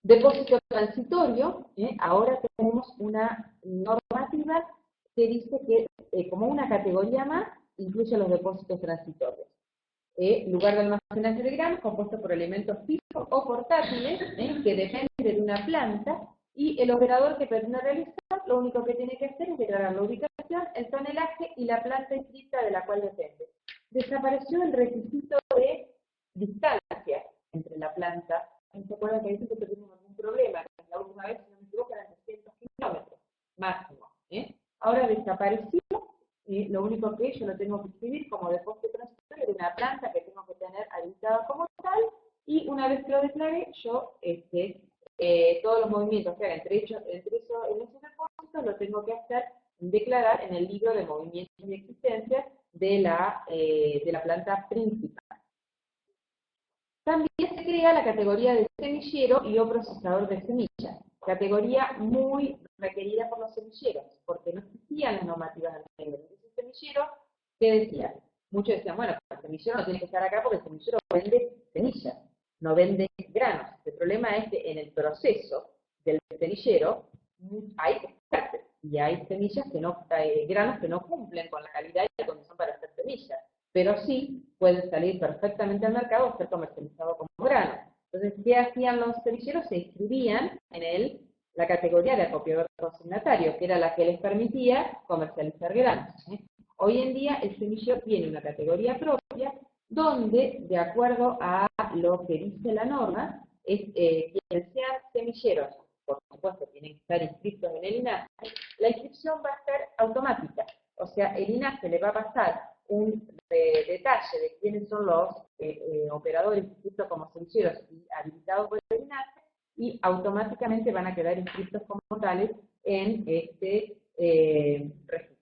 S1: Depósito transitorio, ahora tenemos una normativa que dice que como una categoría más incluye los depósitos transitorios. Lugar de almacenaje de granos compuesto por elementos fijos o portátiles que dependen de una planta, y el operador que pretende realizar lo único que tiene que hacer es declarar la ubicación, el tonelaje y la planta inscrita de la cual depende. Desapareció el requisito de distancia entre la planta. ¿Se acuerdan que dicen que tuvimos algún problema? La última vez, si no me equivoco, eran 300 kilómetros máximo. Ahora desapareció. Lo único que yo lo tengo que escribir como depósito transitorio de una planta que tengo que tener habilitada como tal, y una vez que lo declare, yo todos los movimientos que haga en esos depósitos lo tengo que hacer declarar en el libro de movimientos y existencias de la planta principal. También se crea la categoría de semillero y o procesador de semillas, categoría muy requerida por los semilleros, porque no existían las normativas anteriores. Entonces, el semillero, ¿qué decía? Muchos decían, bueno, el semillero no tiene que estar acá porque el semillero vende semillas, no vende granos. El problema es que en el proceso del semillero hay expertos y hay semillas que no, granos que no cumplen con la calidad y la condición para hacer semillas, pero sí pueden salir perfectamente al mercado o ser comercializado como grano. Entonces, ¿qué hacían los semilleros? Se inscribían en la categoría de acopiador consignatario, que era la que les permitía comercializar granos. Hoy en día el semillero tiene una categoría propia donde, de acuerdo a lo que dice la norma, quienes sean semilleros, por supuesto, tienen que estar inscritos en el INASE, la inscripción va a ser automática. O sea, el INASE le va a pasar un detalle de quiénes son los operadores inscritos como semilleros y habilitados por el INASE, y automáticamente van a quedar inscritos como tales en este registro.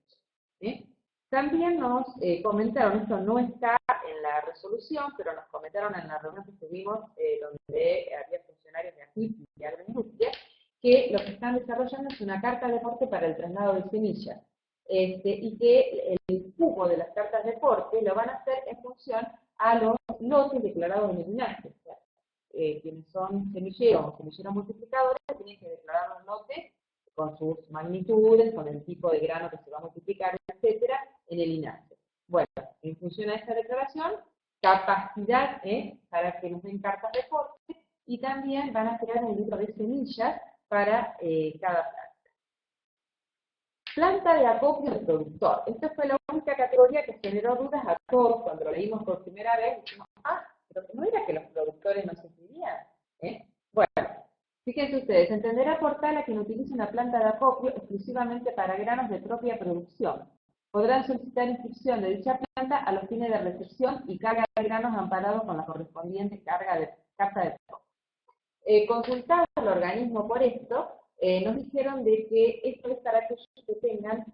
S1: También nos comentaron, esto no está en la resolución, pero nos comentaron en la reunión que tuvimos, donde había funcionarios de AFIP y de Agroindustria, que lo que están desarrollando es una carta de porte para el traslado de semillas. Y que el cupo de las cartas de porte lo van a hacer en función a los lotes declarados en el INASE. O sea, quienes son semilleros o semilleros multiplicadores tienen que declarar los lotes con sus magnitudes, con el tipo de grano que se va a multiplicar, etcétera, en el INASE. Bueno, en función a esta declaración, capacidad para que nos den cartas de porte, y también van a crear un libro de semillas para cada planta. Planta de acopio del productor. Esta fue la única categoría que generó dudas a todos cuando lo leímos por primera vez. Dijimos, pero no era que los productores no se inscribían. Bueno, fíjense ustedes, entenderá por tal a quien utilice una planta de acopio exclusivamente para granos de propia producción. Podrán solicitar inscripción de dicha planta a los fines de recepción y carga de granos amparados con la correspondiente carta de porte. Consultado al organismo por esto, nos dijeron de que esto es para aquellos que tengan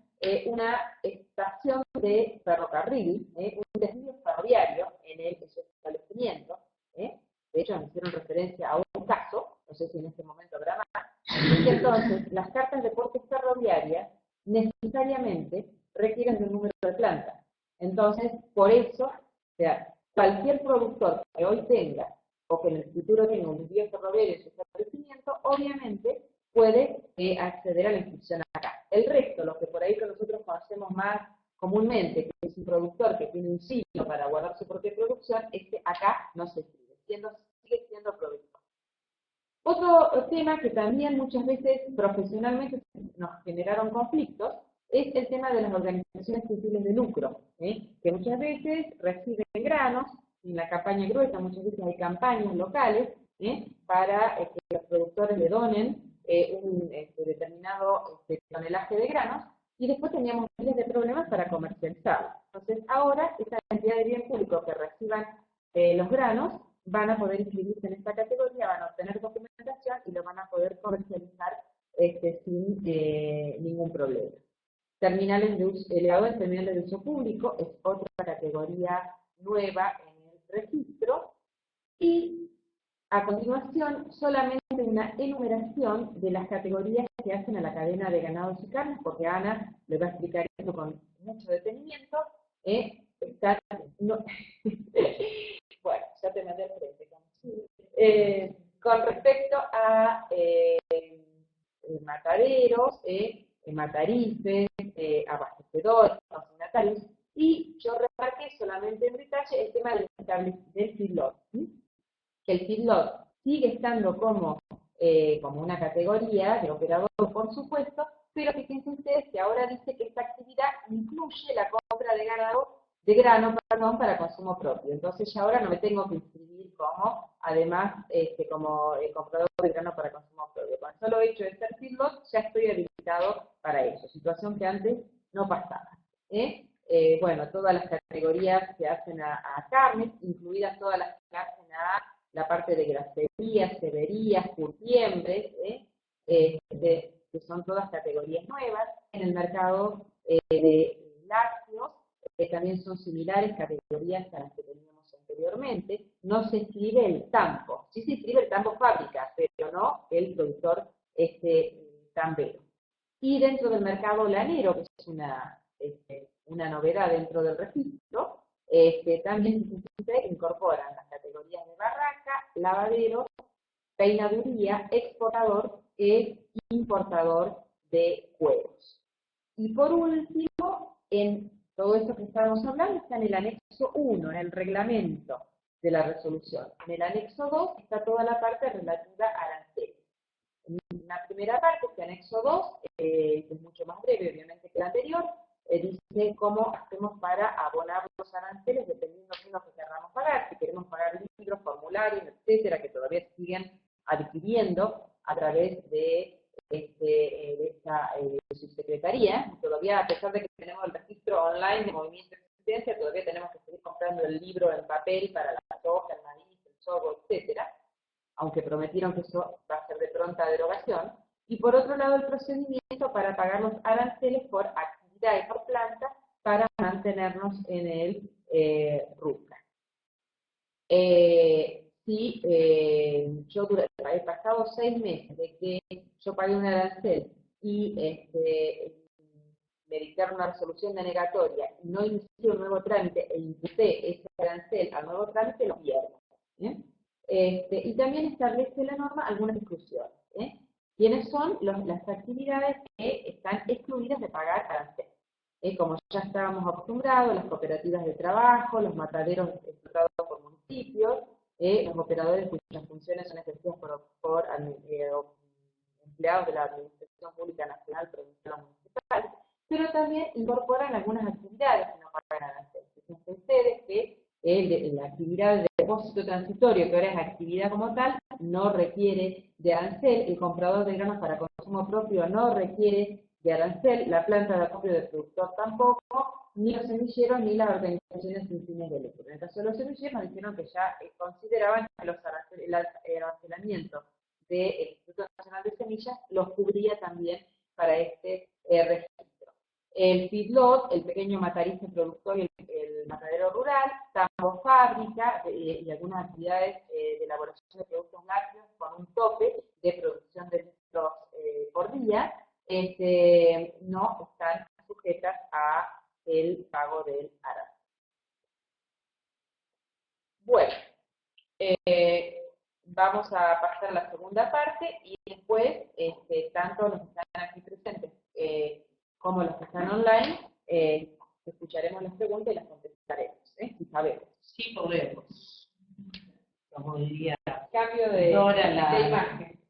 S1: una estación de ferrocarril, un desvío ferroviario en el establecimiento. De hecho, nos hicieron referencia a un caso, no sé si en este momento habrá más, y entonces las cartas de porte ferroviarias necesariamente requieren de un número de planta. Entonces, por eso, o sea, cualquier productor que hoy tenga o que en el futuro tenga un desvío ferroviario en su establecimiento, obviamente puede acceder a la inscripción acá. El resto, lo que por ahí que nosotros conocemos más comúnmente, que es un productor que tiene un silo para guardar su propia producción, acá no se inscribe, sigue siendo productor. Otro tema que también muchas veces profesionalmente nos generaron conflictos es el tema de las organizaciones sin fines de lucro, que muchas veces reciben granos. En la campaña gruesa muchas veces hay campañas locales para que los productores le donen un determinado tonelaje de granos, y después teníamos miles de problemas para comercializarlo. Entonces ahora esta cantidad de bien público que reciban los granos van a poder inscribirse en esta categoría, van a obtener documentación y lo van a poder comercializar sin ningún problema. Terminales de uso, elevadores terminales de uso público es otra categoría nueva en el registro. Y a continuación, solamente una enumeración de las categorías que hacen a la cadena de ganados y carnes, porque Ana le va a explicar esto con mucho detenimiento. No, bueno, ya te mandé el frente. Con respecto a mataderos, matarifes, abastecedores, consignatarios, y yo remarqué solamente en detalle el tema del feedlot, que el feedlot sigue estando como una categoría de operador, por supuesto, pero fíjense ustedes que ahora dice que esta actividad incluye la compra de grano para consumo propio. Entonces ya ahora no me tengo que inscribir como, además, como comprador de grano para consumo propio. Con el solo hecho de ser feedlot, ya estoy habilitado para eso, situación que antes no pasaba. Bueno, todas las categorías que hacen a carnes, incluidas todas las que hacen a la parte de graserías, ceberías, curtiembres, que son todas categorías nuevas. En el mercado de lácteos también son similares categorías a las que teníamos anteriormente. No se escribe el tambo, sí se escribe el tambo fábrica, pero no el productor tambero. Y dentro del mercado lanero, que es una novedad dentro del registro, también se incorporan las categorías de barraca, lavadero, peinaduría, exportador e importador de cueros. Y por último, en todo esto que estábamos hablando está en el anexo 1, en el reglamento de la resolución. En el anexo 2 está toda la parte relativa a aranceles. En la primera parte, este anexo 2, que es mucho más breve, obviamente, que el anterior, dice cómo hacemos para abonar los aranceles dependiendo de lo que queramos pagar. Si queremos pagar libros, formularios, etcétera, que todavía siguen adquiriendo a través de esta subsecretaría. Todavía, a pesar de que tenemos el registro online de movimiento de existencia, todavía tenemos que seguir comprando el libro en papel para la soja, el maíz, el sorgo, etcétera, aunque prometieron que eso va a ser de pronta derogación. Y por otro lado, el procedimiento para pagar los aranceles por actividad y por planta para mantenernos en el RUCA. Si yo he pasado 6 meses de que yo pagué un arancel y me dictaron una resolución denegatoria y no inicié un nuevo trámite e imputé ese arancel al nuevo trámite, lo pierdo. Y también establece la norma algunas exclusiones. ¿Quiénes son las actividades que están excluidas de pagar arancel? Como ya estábamos acostumbrados, las cooperativas de trabajo, los mataderos explotados por municipios, los operadores cuyas funciones son ejercidas por empleados de la Administración Pública Nacional, Provincial o Municipal, pero también incorporan algunas actividades que no pagan arancel. Fíjense ustedes que la actividad de depósito transitorio, que ahora es actividad como tal, no requiere de arancel. El comprador de granos para consumo propio no requiere de arancel. La planta de acopio del productor tampoco, ni los semilleros ni las organizaciones sin fines de lucro. En el caso de los semilleros nos dijeron que ya consideraban que el arancelamiento del Instituto Nacional de Semillas los cubría también para este registro. El feedlot, el pequeño matarife productor y el matadero rural, tambo fábrica y algunas actividades de elaboración de productos lácteos con un tope de producción de litros por día, no están sujetas a el pago del arancel. Bueno, vamos a pasar a la segunda parte y después, tanto los que están aquí presentes como los que están online, escucharemos las preguntas y las contestaremos, si sabemos.
S2: Sí podemos. Como diría.
S1: Cambio de imagen.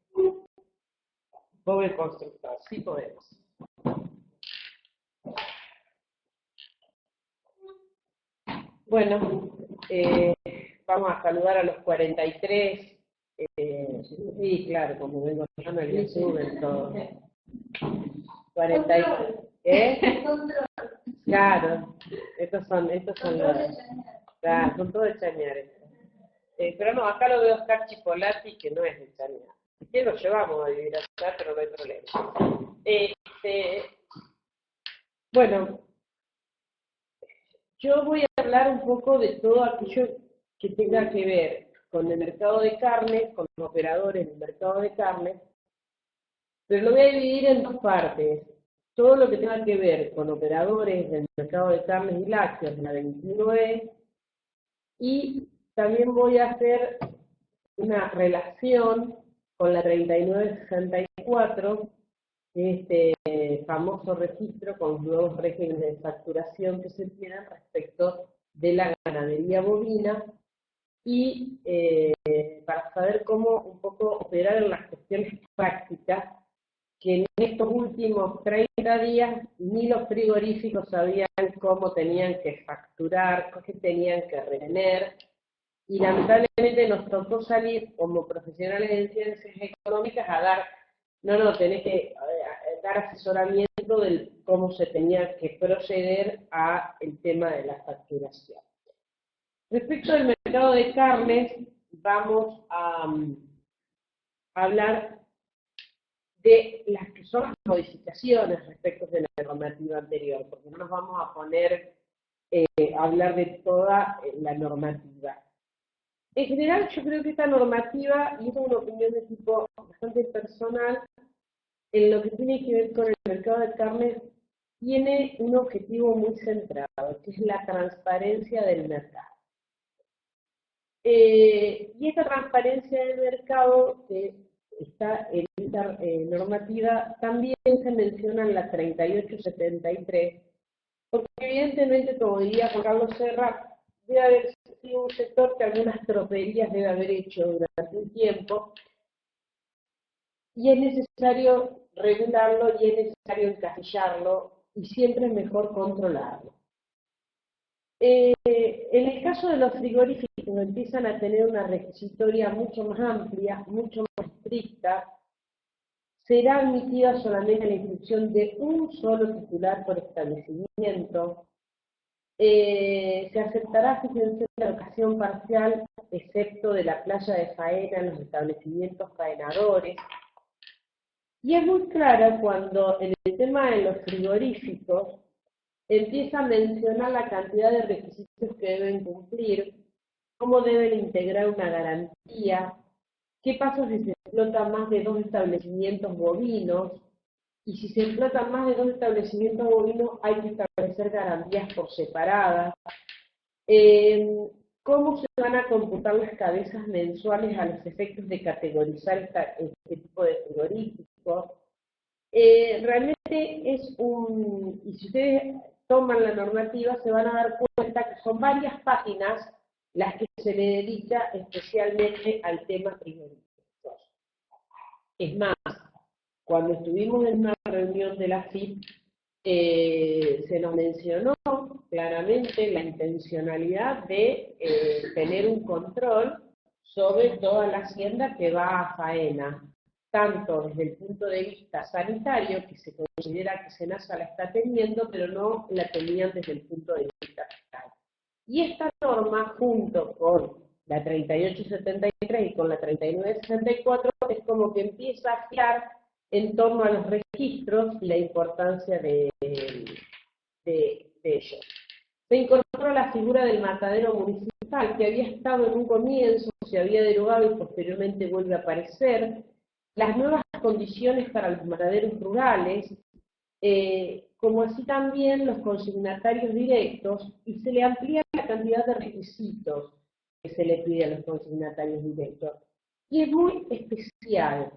S2: Pobre constructor, sí podemos. Bueno, vamos a saludar a los 43. Sí, claro, como vengo yo me lo suben todos. 43. Claro, estos son los. Claro, son todos de Chañar. Pero no, acá lo veo Oscar Chipolati, que no es de Chañar. que lo llevamos a vivir allá, pero no hay problema. Bueno, yo voy a hablar un poco de todo aquello que tenga que ver con el mercado de carne, con los operadores del mercado de carne, pero lo voy a dividir en dos partes. Todo lo que tenga que ver con operadores del mercado de carnes y lácteos, la 21E, y también voy a hacer una relación con la 3964, este famoso registro con los nuevos regímenes de facturación que se tienen respecto de la ganadería bovina y para saber cómo un poco operar en las cuestiones prácticas que en estos últimos 30 días ni los frigoríficos sabían cómo tenían que facturar, qué tenían que retener, y lamentablemente nos tocó salir como profesionales en ciencias económicas a dar, tenés que dar asesoramiento de cómo se tenía que proceder a el tema de la facturación. Respecto al mercado de carnes, vamos a hablar de las que son las modificaciones respecto de la normativa anterior, porque no nos vamos a poner a hablar de toda la normativa. En general, yo creo que esta normativa, y esta es una opinión de tipo bastante personal, en lo que tiene que ver con el mercado de carnes, tiene un objetivo muy centrado, que es la transparencia del mercado. Y esta transparencia del mercado que está en esta normativa también se menciona en la 3873, porque evidentemente, como diría Juan Carlos Serra, debe haber sido un sector que algunas troperías debe haber hecho durante un tiempo, y es necesario regularlo y es necesario encasillarlo, y siempre es mejor controlarlo. En el caso de los frigoríficos empiezan a tener una requisitoria mucho más amplia, mucho más estricta. Será admitida solamente la inscripción de un solo titular por establecimiento. Se aceptará, fíjense, la locación parcial, excepto de la playa de faena en los establecimientos faenadores. Y es muy clara cuando en el tema de los frigoríficos empieza a mencionar la cantidad de requisitos que deben cumplir, cómo deben integrar una garantía, qué pasa si se explotan más de 2 establecimientos bovinos, y si se explotan más de 2 establecimientos bovinos hay que establecer garantías por separadas, cómo se van a computar las cabezas mensuales a los efectos de categorizar este tipo de frigoríficos. Realmente es y si ustedes toman la normativa se van a dar cuenta que son varias páginas las que se le dedica especialmente al tema frigorífico. Es más, cuando estuvimos en una reunión de la FIP, se nos mencionó claramente la intencionalidad de tener un control sobre toda la hacienda que va a faena, tanto desde el punto de vista sanitario, que se considera que SENASA la está teniendo, pero no la tenían desde el punto de vista fiscal. Y esta norma, junto con la 3873 y con la 3964, es como que empieza a girar en torno a los registros y la importancia de ellos. Se incorporó la figura del matadero municipal, que había estado en un comienzo, se había derogado y posteriormente vuelve a aparecer. Las nuevas condiciones para los mataderos rurales, como así también los consignatarios directos, y se le amplía la cantidad de requisitos que se le pide a los consignatarios directos. Y es muy especial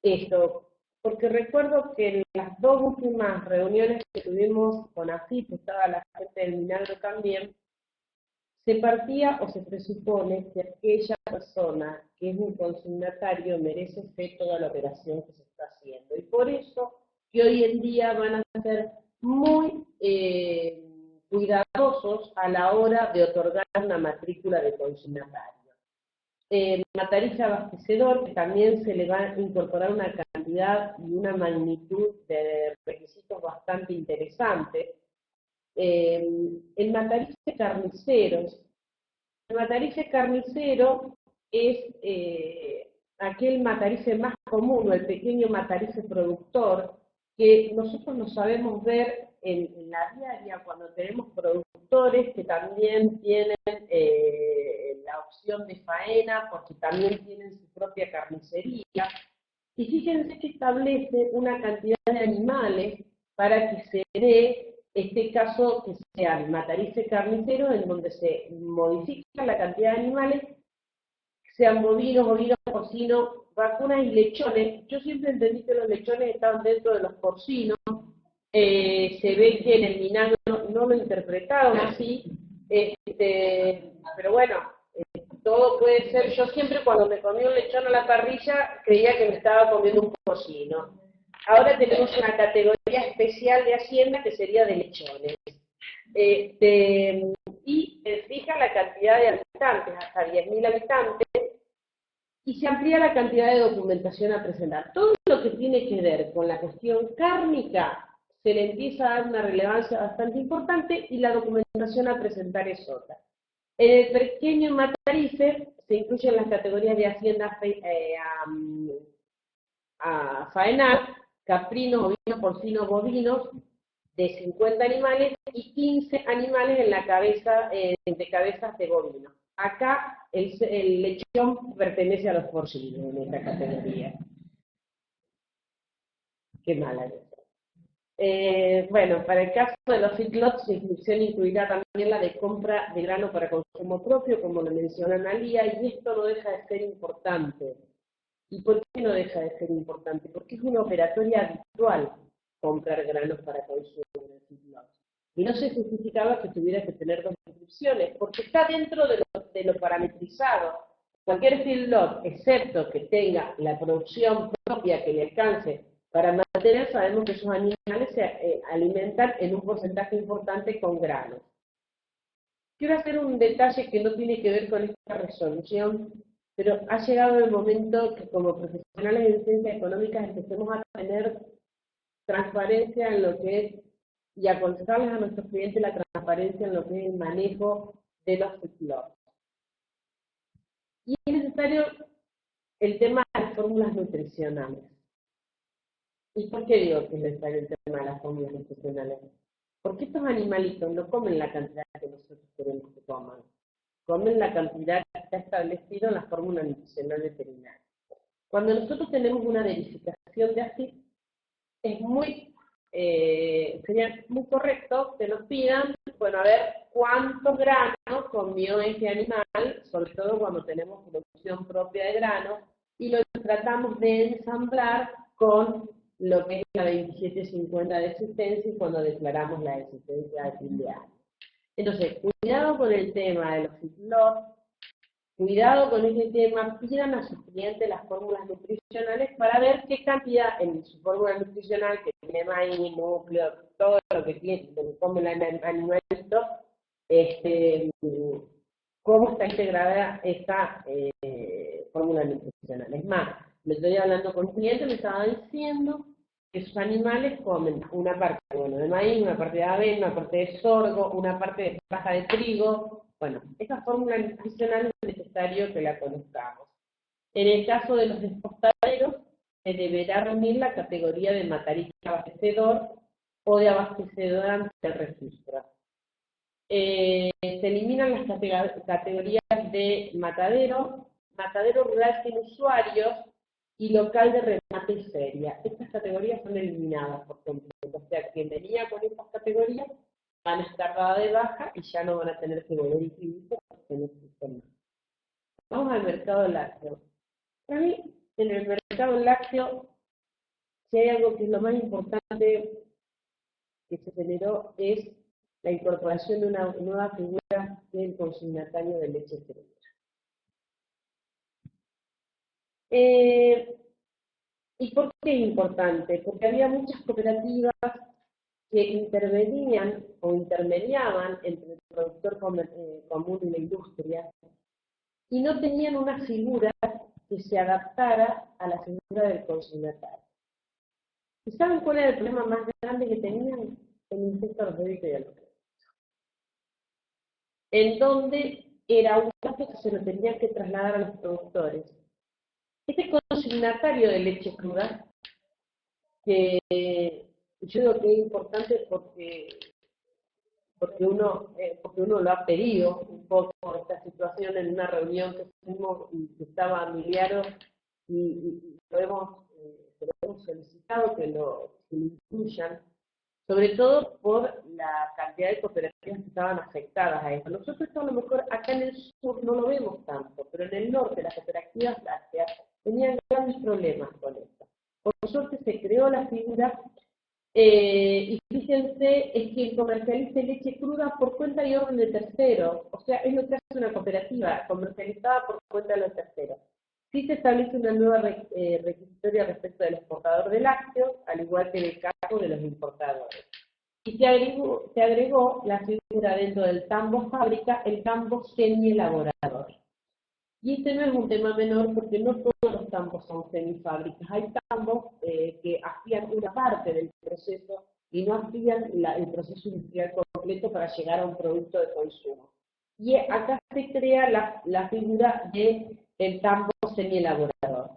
S2: esto, porque recuerdo que en las dos últimas reuniones que tuvimos con AFIP, estaba la gente del Minagro también, se partía o se presupone que aquella persona que es un consignatario merece fe toda la operación que se está haciendo. Y por eso que hoy en día van a ser muy cuidadosos a la hora de otorgar una matrícula de consignatario. Matarista abastecedor, que también se le va a incorporar una cantidad y una magnitud de requisitos bastante interesantes. El matarife carnicero. El matarife carnicero es aquel matarice más común, o el pequeño matarice productor, que nosotros no sabemos ver en la diaria cuando tenemos productores que también tienen la opción de faena, porque también tienen su propia carnicería. Y fíjense que establece una cantidad de animales para que se dé este caso que sea el matarice carnicero, en donde se modifica la cantidad de animales, sean bovinos, ovinos, porcinos, vacunas y lechones. Yo siempre entendí que los lechones estaban dentro de los porcinos. Se ve que en el Minagro no lo interpretaron así, pero bueno, todo puede ser. Yo siempre cuando me comí un lechón a la parrilla creía que me estaba comiendo un porcino. Ahora tenemos una categoría especial de Hacienda que sería de lechones. Y se fija la cantidad de habitantes, hasta 10.000 habitantes, y se amplía la cantidad de documentación a presentar. Todo lo que tiene que ver con la cuestión cárnica se le empieza a dar una relevancia bastante importante y la documentación a presentar es otra. En el pequeño matarice se incluyen las categorías de hacienda a faenar, caprinos, ovinos, porcinos, bovinos, de 50 animales y 15 animales en la cabeza, de cabezas de bovino. Acá el lechón pertenece a los porcinos en esta categoría. Qué mala es. Bueno, para el caso de los feedlots, la inscripción incluirá también la de compra de grano para consumo propio, como lo menciona Analía, y esto no deja de ser importante. ¿Y por qué no deja de ser importante? Porque es una operatoria habitual comprar granos para consumo en el feedlot. Y no se justificaba que tuviera que tener dos inscripciones, porque está dentro de lo parametrizado. Cualquier feedlot, excepto que tenga la producción propia que le alcance para mantener, sabemos que esos animales se alimentan en un porcentaje importante con granos. Quiero hacer un detalle que no tiene que ver con esta resolución, pero ha llegado el momento que como profesionales de ciencias económicas empecemos a tener transparencia en lo que es, y aconsejarles a nuestros clientes la transparencia en lo que es el manejo de los feedlots. Y es necesario el tema de las fórmulas nutricionales. ¿Y por qué digo que es necesario el tema de las fórmulas nutricionales? Porque estos animalitos no comen la cantidad que nosotros queremos que coman. Comen la cantidad que está establecido en la fórmula nutricional veterinaria. Cuando nosotros tenemos una verificación de así, es sería muy correcto que nos pidan, bueno, a ver cuántos granos comió ese animal, sobre todo cuando tenemos producción propia de granos, y lo tratamos de ensamblar con lo que es la 2750 de existencia y cuando declaramos la existencia de fin de año. Entonces, cuidado con el tema de los feedlots, cuidado con ese tema, pidan a sus clientes las fórmulas nutricionales para ver qué cantidad en su fórmula nutricional, que tiene maíz, núcleo, todo lo que tiene, lo que come el animalito, cómo está integrada esta fórmula nutricional. Es más, me estoy hablando con un cliente, me estaba diciendo que sus animales comen una parte de maíz, una parte de avena, una parte de sorgo, una parte de paja de trigo. Bueno, esa fórmula nutricional es necesario que la conozcamos. En el caso de los despostaderos, se deberá reunir la categoría de matariz abastecedor o de abastecedor ante el registro. Se eliminan las categorías de matadero, matadero rural sin usuarios y local de remate y feria. Estas categorías son eliminadas por completo. O sea, quien venía con estas categorías van a estar dadas de baja y ya no van a tener que volver a inscribirse porque no existen más. Vamos al mercado lácteo. Para mí, en el mercado lácteo, si hay algo que es lo más importante que se generó es la incorporación de una nueva figura del consignatario de leche crema. ¿Y por qué es importante? Porque había muchas cooperativas que intervenían o intermediaban entre el productor común y la industria y no tenían una figura que se adaptara a la figura del consignatario. ¿Y saben cuál era el problema más grande que tenían? El impuesto a los débitos y a los créditos. En donde era un gasto que se lo tenían que trasladar a los productores. Este consignatario de leche cruda, que yo digo que es importante porque uno lo ha pedido un poco esta situación en una reunión que fuimos y que estaba Emiliano y lo hemos solicitado que lo incluyan, sobre todo por la cantidad de cooperativas que estaban afectadas a esto. Nosotros esto a lo mejor acá en el sur no lo vemos tanto, pero en el norte las cooperativas lácteas tenían grandes problemas con esto. Por suerte se creó la figura y fíjense, es quien comercialice leche cruda por cuenta y orden de terceros. O sea, es lo que hace una cooperativa, comercializada por cuenta de los terceros. Sí se establece una nueva requisitoria respecto del exportador de lácteos, al igual que en el caso de los importadores. Y se agregó la figura dentro del tambo fábrica, el tambo semi-elaborador. Y este no es un tema menor porque no todos los tambos son semifábricas. Hay tambos que hacían una parte del proceso y no hacían el proceso industrial completo para llegar a un producto de consumo. Y acá se crea la figura del tambo semi-elaborador.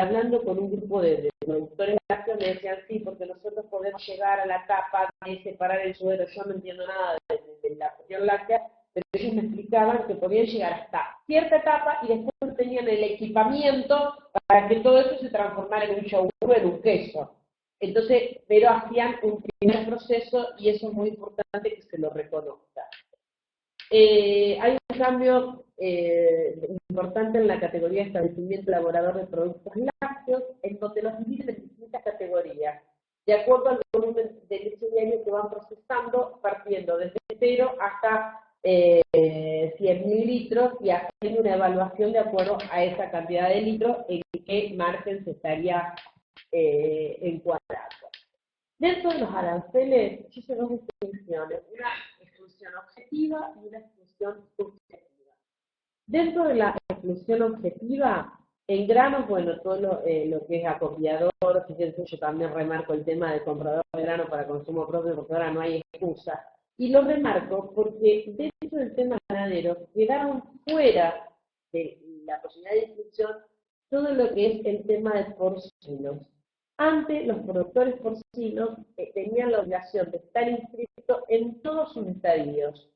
S2: Hablando con un grupo de productores lácteos me decían sí, porque nosotros podemos llegar a la etapa de separar el suero. Yo no entiendo nada de la cuestión láctea, pero ellos me explicaban que podían llegar hasta cierta etapa y después tenían el equipamiento para que todo eso se transformara en un yogur, en un queso. Entonces, pero hacían un primer proceso y eso es muy importante que se lo reconozca. Hay un cambio importante en la categoría de establecimiento elaborador de productos lácteos, en donde los dividen en distintas categorías, de acuerdo al volumen de leche diario que van procesando, partiendo desde 0 hasta 100.000 litros y haciendo una evaluación de acuerdo a esa cantidad de litros en qué margen se estaría encuadrando. Dentro de los aranceles, yo hice dos distinciones, una exclusión objetiva y una exclusión subjetiva. Dentro de la exclusión objetiva, en granos, bueno, todo lo que es acopiador, fíjense, yo también remarco el tema del comprador de grano para consumo propio, porque ahora no hay excusa. Y lo remarco porque dentro del tema ganadero quedaron fuera de la posibilidad de inclusión todo lo que es el tema de porcinos. Antes, los productores porcinos tenían la obligación de estar inscritos en todos sus estadios.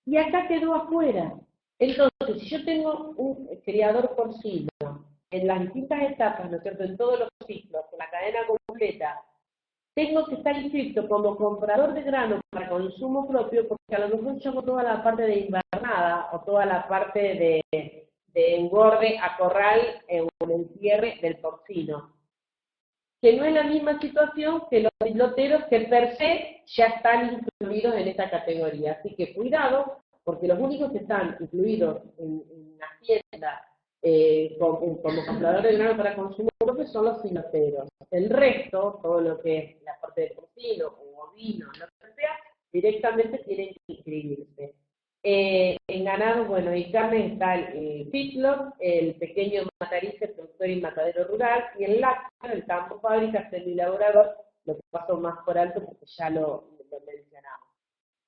S2: Y acá quedó afuera. Entonces, si yo tengo un criador porcino en las distintas etapas, ¿no es cierto?, en todos los ciclos, en la cadena completa, tengo que estar inscrito como comprador de grano para consumo propio, porque a lo mejor yo hago toda la parte de invernada o toda la parte de engorde a corral o el encierre del porcino, que no es la misma situación que los loteros que per se ya están incluidos en esta categoría. Así que cuidado, porque los únicos que están incluidos en la hacienda como compradores de grano para consumo propio son los filoteros. El resto, todo lo que es la parte de porcino o ovino, lo que sea, directamente tienen que inscribirse. En ganado, bueno, y carne está el feedlot, el pequeño matarice, productor y matadero rural, y el lácteo, el campo fábrica, semielaborador, lo que pasó más por alto porque ya lo mencionamos.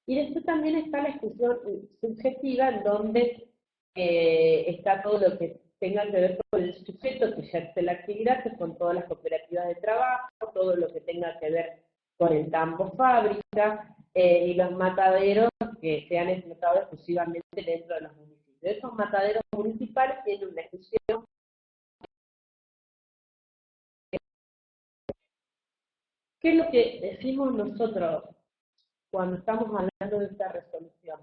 S2: Y después también está la exclusión subjetiva, en donde está todo lo que tenga que ver con el sujeto que ejerce la actividad, que son todas las cooperativas de trabajo, todo lo que tenga que ver con el campo fábrica y los mataderos que sean explotados exclusivamente dentro de los municipios. Esos mataderos municipales tienen una exclusión. ¿Qué es lo que decimos nosotros cuando estamos hablando de esta resolución?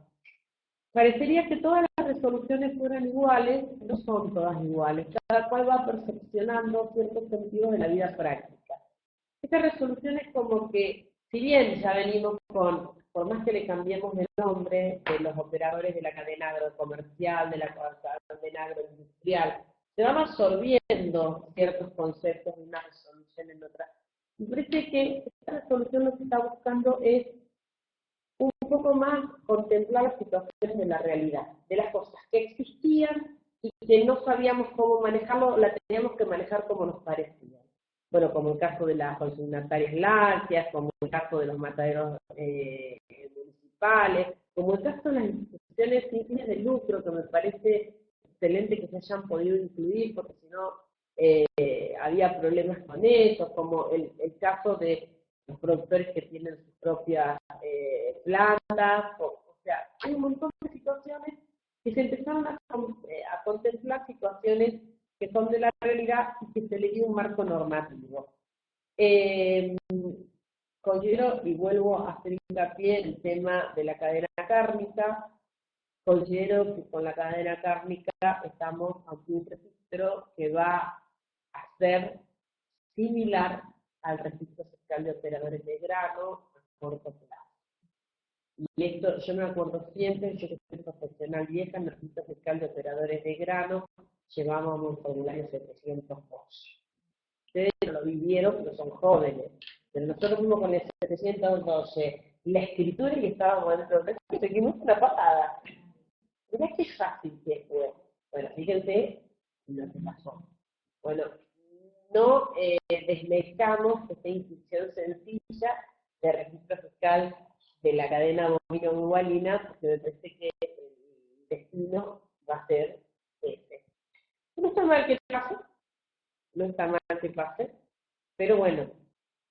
S2: Parecería que todas las resoluciones fueran iguales, no son todas iguales, cada cual va percepcionando ciertos sentidos de la vida práctica. Esta resolución es como que, si bien ya venimos por más que le cambiemos el nombre de los operadores de la cadena agrocomercial, de la cadena agroindustrial, se van absorbiendo ciertos conceptos de una resolución en otra. Me parece que esta resolución lo que está buscando es un poco más contemplar las situaciones de la realidad, de las cosas que existían y que no sabíamos cómo manejarlo, la teníamos que manejar como nos parecía. Bueno, como el caso de las consignatarias lácteas, como el caso de los mataderos municipales, como el caso de las instituciones sin fines de lucro, que me parece excelente que se hayan podido incluir, porque si no, había problemas con eso, como el caso de los productores que tienen sus propias plantas, o sea, hay un montón de situaciones que se empezaron a contemplar situaciones que son de la realidad y que se le dio un marco normativo. Considero, y vuelvo a hacer hincapié en el tema de la cadena cárnica, considero que con la cadena cárnica estamos ante un registro que va a ser similar al registro fiscal de operadores de grano a corto plazo. Y esto, yo me acuerdo siempre, yo que soy profesional vieja, en el registro fiscal de operadores de grano llevábamos formulario 702. Ustedes no lo vivieron, pero son jóvenes. Pero nosotros fuimos con el 712, la escritura y estábamos dentro de eso, y seguimos una patada. Mirá qué fácil que fue. Bueno, fíjense lo que pasó. Bueno, no desmezcamos esta inscripción sencilla de registro fiscal de la cadena bovino-bubalina, porque me parece que el destino va a ser este. No está mal que pase, no está mal que pase, pero bueno,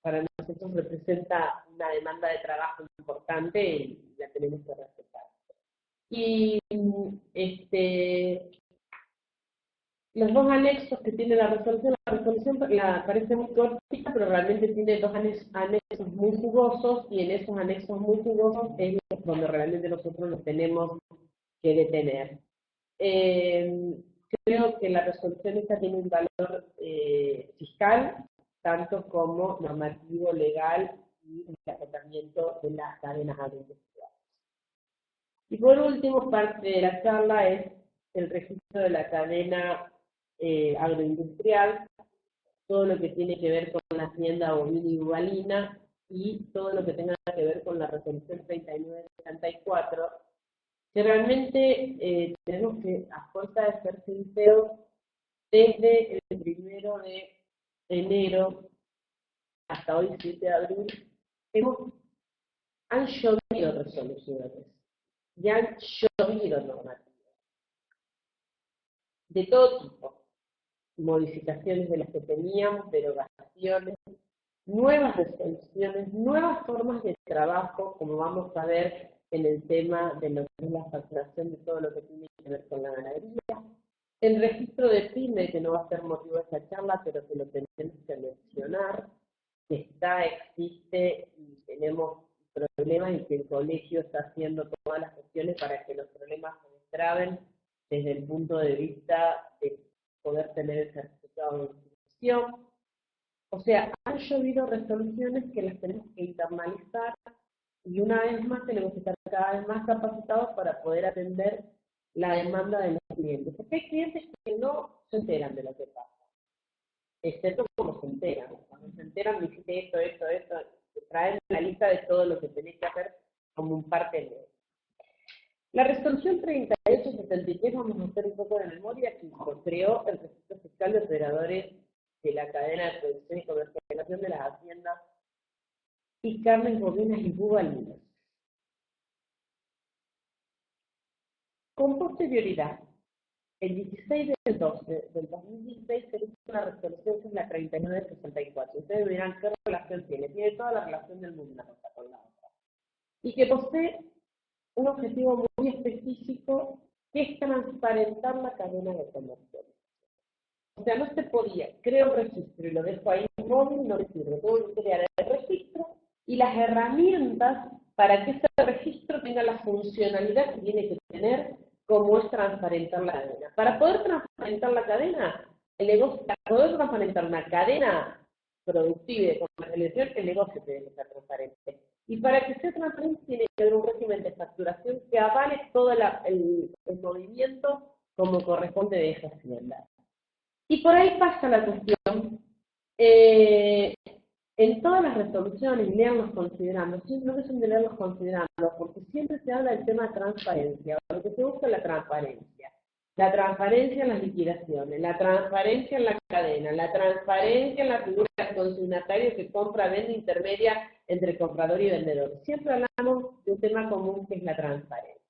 S2: para nosotros representa una demanda de trabajo importante y la tenemos que respetar. Y los dos anexos que tiene la resolución parece muy cortita, pero realmente tiene dos anexos muy jugosos, y en esos anexos muy jugosos es donde realmente nosotros nos tenemos que detener. Creo que la resolución esta tiene un valor fiscal, tanto como normativo, legal y el acotamiento de las cadenas agroindustriales. Y por último, parte de la charla es el registro de la cadena agroindustrial, todo lo que tiene que ver con la hacienda bovina y bubalina y todo lo que tenga que ver con la resolución 3964, que realmente tenemos que, a fuerza de ser sinceros, desde el 1 de enero hasta hoy, 7 de abril, han llovido resoluciones y han llovido normativas de todo tipo, modificaciones de las que teníamos, derogaciones, nuevas resoluciones, nuevas formas de trabajo, como vamos a ver en el tema de lo que es la facturación de todo lo que tiene que ver con la ganadería, el registro de PYME, que no va a ser motivo de esta charla, pero que lo tenemos que mencionar, que existe y tenemos problemas, y que el colegio está haciendo todas las cuestiones para que los problemas se destraben desde el punto de vista de poder tener el certificado de inscripción. O sea, han llovido resoluciones que las tenemos que internalizar, y una vez más tenemos que estar cada vez más capacitados para poder atender la demanda de los clientes. Porque hay clientes que no se enteran de lo que pasa, excepto como se enteran. Cuando se enteran, me dijiste esto, traen la lista de todo lo que tenés que hacer como un parte de. La resolución 3873, vamos a hacer un poco de memoria, que creó el registro fiscal de operadores de la cadena de producción y comercialización de las haciendas y carnes bovinas y bubalinas. Con posterioridad, el 16 del 12 del 2016 se hizo una resolución, que es la 3964. Ustedes me dirán qué relación tiene. Tiene toda la relación del mundo una cosa con la otra. Y que posee un objetivo muy específico, que es transparentar la cadena de comercio. O sea, no se podía, creo un registro y lo dejo ahí móvil, no me sirve. Tengo que crear el registro y las herramientas para que ese registro tenga la funcionalidad que tiene que tener, como es transparentar la cadena. Para poder transparentar la cadena, para poder transparentar una cadena productiva y de comercialización, el negocio tiene que ser transparente. Y para que sea transparente tiene que haber un régimen de facturación que avale todo el movimiento como corresponde de esa hacienda. Y por ahí pasa la cuestión. En todas las resoluciones, leanlos considerando, siempre no dejen de leerlos considerando, porque siempre se habla del tema de transparencia, lo que se busca es la transparencia en las liquidaciones, la transparencia en la cadena, la transparencia en la figura del consignatario que compra, vende, intermedia entre comprador y vendedor. Siempre hablamos de un tema común, que es la transparencia.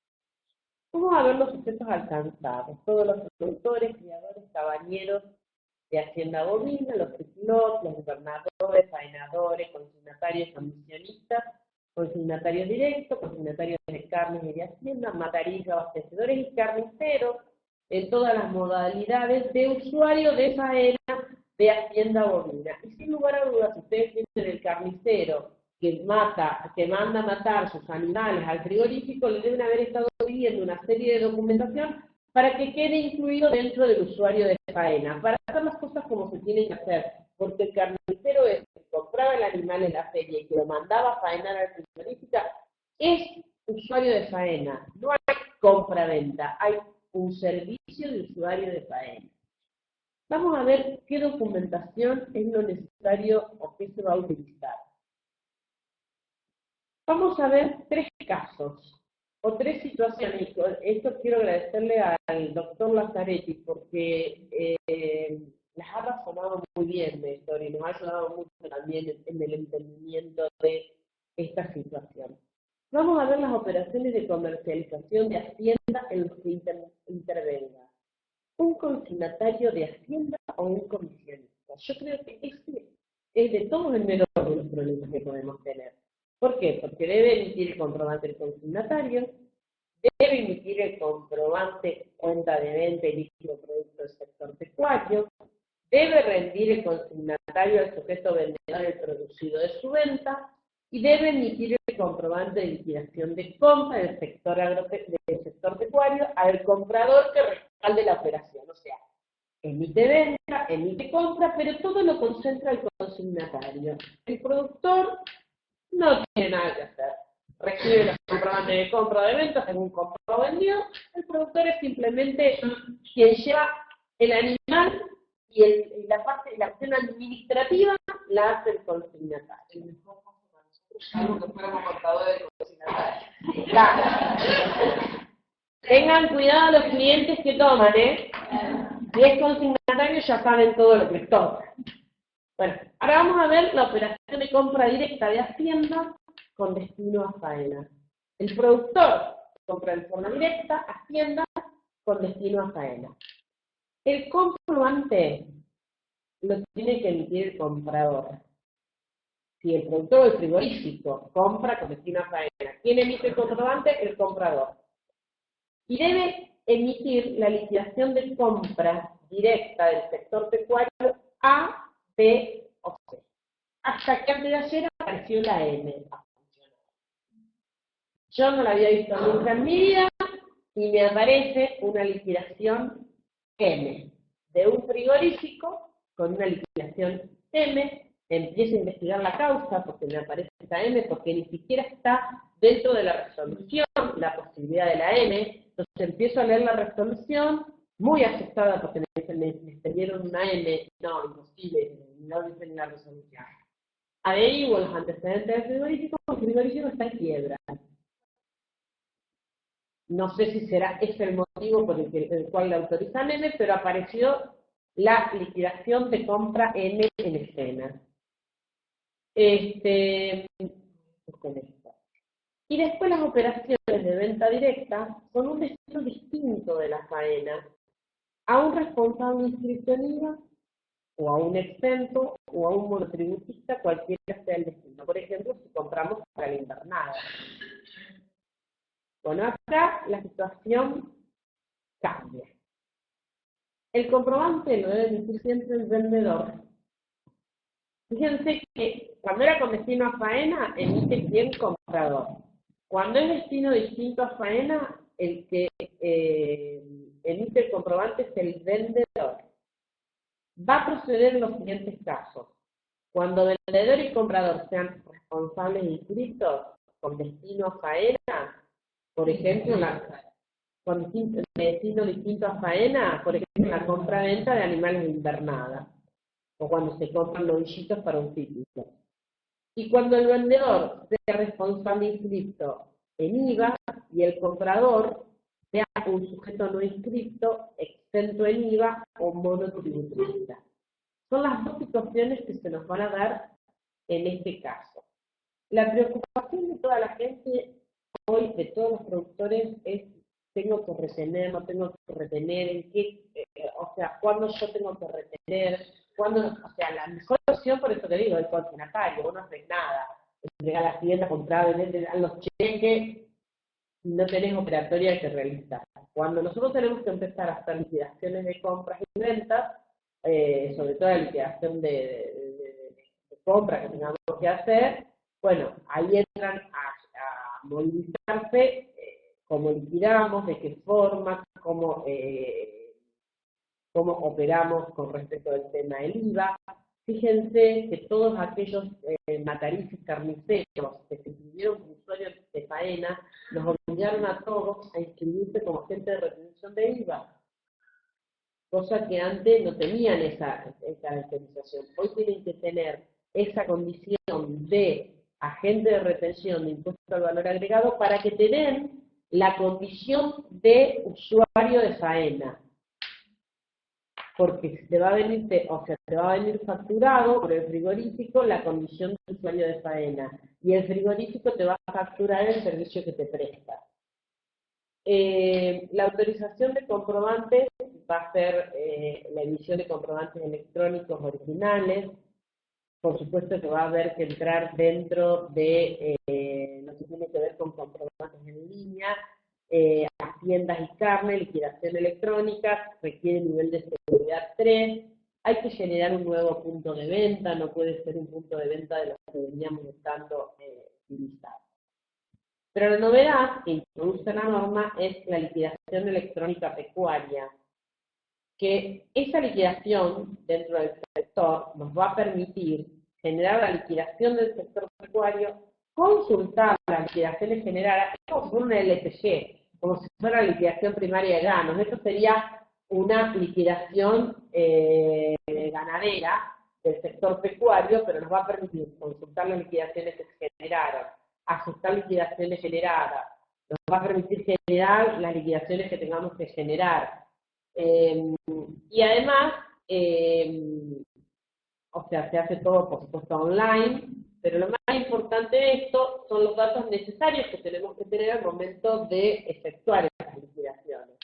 S2: Vamos a ver los sucesos alcanzados, todos los productores, criadores, cabañeros de hacienda bovina, los feedlots, los gobernadores, faenadores, consignatarios, comisionistas, consignatarios directos, consignatarios de carnes y de hacienda, matarillos, abastecedores y carniceros, en todas las modalidades de usuario de faena de hacienda bovina. Y sin lugar a dudas, si ustedes tienen el carnicero que manda a matar sus animales al frigorífico, le deben haber estado pidiendo una serie de documentación para que quede incluido dentro del usuario de faena, para hacer las cosas como se tienen que hacer, porque el carnicero que compraba el animal en la feria y que lo mandaba a faenar al frigorífico es usuario de faena, no hay compra-venta, hay un servicio de usuario de faena. Vamos a ver qué documentación es lo necesario o qué se va a utilizar. Vamos a ver 3 casos o 3 situaciones. Esto quiero agradecerle al doctor Lazzaretti porque las ha razonado muy bien, Néstor, y nos ha ayudado mucho también en el entendimiento de esta situación. Vamos a ver las operaciones de comercialización de Hacienda en los que intervenga un consignatario de Hacienda o un comisionista. Yo creo que este es de todos el menor de los problemas que podemos tener. ¿Por qué? Porque debe emitir el comprobante el consignatario, debe emitir el comprobante cuenta de venta y líquido producto del sector pecuario, debe rendir el consignatario al sujeto vendedor el producido de su venta y debe emitir el comprobante de liquidación de compra del sector pecuario al comprador que respalde la operación. O sea, emite venta, emite compra, pero todo lo concentra el consignatario. El productor no tiene nada que hacer. Recibe los comprobantes de compra o de venta según compró o vendió. El productor es simplemente quien lleva el animal y la acción administrativa la hace el consignatario. Algo que fuéramos contadores de consignatarios. Claro. Tengan cuidado los clientes que toman, Si es consignatario ya saben todo lo que les toca. Bueno, ahora vamos a ver la operación de compra directa de Hacienda con destino a faena. El productor compra de forma directa, Hacienda con destino a faena. El comprobante lo tiene que emitir el comprador. Si el productor del frigorífico compra con destino a faena, ¿quién emite el comprobante? El comprador. Y debe emitir la liquidación de compra directa del sector pecuario A, B o C. Hasta que antes de ayer apareció la M. Yo no la había visto nunca en mi vida y me aparece una liquidación M. De un frigorífico con una liquidación M. Empiezo a investigar la causa porque me aparece esta M, porque ni siquiera está dentro de la resolución la posibilidad de la M. Entonces empiezo a leer la resolución, muy asustada porque me extendieron una M. No, imposible, no dicen la resolución. Averiguo los antecedentes del frigorífico, el frigorífico está en quiebra. No sé si será ese el motivo por el cual le autorizan M, pero apareció la liquidación de compra M en escena. Y después las operaciones de venta directa son un destino distinto de la faena a un responsable inscrito en IVA o a un exento o a un monotributista, cualquiera sea el destino. Por ejemplo, si compramos para la invernada. Bueno, acá la situación cambia. El comprobante lo debe emitir siempre el vendedor. Fíjense que cuando era con destino a faena, emite quien comprador. Cuando es destino distinto a faena, el que emite el comprobante es el vendedor. Va a proceder en los siguientes casos. Cuando vendedor y comprador sean responsables inscritos con destino a faena, por ejemplo, con destino distinto a faena, por ejemplo, la compra-venta de animales de invernada, o cuando se compran novillitos para un ciclo. Y cuando el vendedor sea responsable inscrito en IVA y el comprador sea un sujeto no inscrito, exento en IVA o monotributista. Son las dos situaciones que se nos van a dar en este caso. La preocupación de toda la gente hoy, de todos los productores, es tengo que retener, no tengo que retener, o sea, cuándo yo tengo que retener, cuándo, o sea, la mejor opción, por eso te digo, el consignatario, vos no haces nada, entrega a la tienda, comprar, vender, te dan los cheques, no tenés operatoria que realizar. Cuando nosotros tenemos que empezar a hacer liquidaciones de compras y ventas, sobre todo la liquidación de compras que tengamos que hacer, bueno, ahí entran a movilizarse cómo liquidamos, de qué forma, cómo operamos con respecto al tema del IVA. Fíjense que todos aquellos matarices y carniceros que se inscribieron como usuarios de faena, nos obligaron a todos a inscribirse como agente de retención de IVA, cosa que antes no tenían esa caracterización. Hoy tienen que tener esa condición de agente de retención de impuesto al valor agregado para que te den la condición de usuario de faena. Porque te va a venir, te va a venir facturado por el frigorífico la condición de usuario de faena. Y el frigorífico te va a facturar el servicio que te presta. La autorización de comprobantes va a ser la emisión de comprobantes electrónicos originales. Por supuesto que va a haber que entrar dentro de lo que tiene que ver con comprobantes en línea, haciendas y carne, liquidación electrónica, requiere nivel de seguridad 3, hay que generar un nuevo punto de venta, no puede ser un punto de venta de los que veníamos estando utilizados. Pero la novedad que introduce la norma es la liquidación electrónica pecuaria, que esa liquidación dentro del sector nos va a permitir generar la liquidación del sector pecuario, consultar las liquidaciones generadas, como por una LPG, como si fuera la liquidación primaria de ganos. Esto sería una liquidación ganadera del sector pecuario, pero nos va a permitir consultar las liquidaciones que se generaron, ajustar liquidaciones generadas, nos va a permitir generar las liquidaciones que tengamos que generar. Y además, o sea, se hace todo, por supuesto, online, pero lo más importante de esto son los datos necesarios que tenemos que tener al momento de efectuar estas liquidaciones.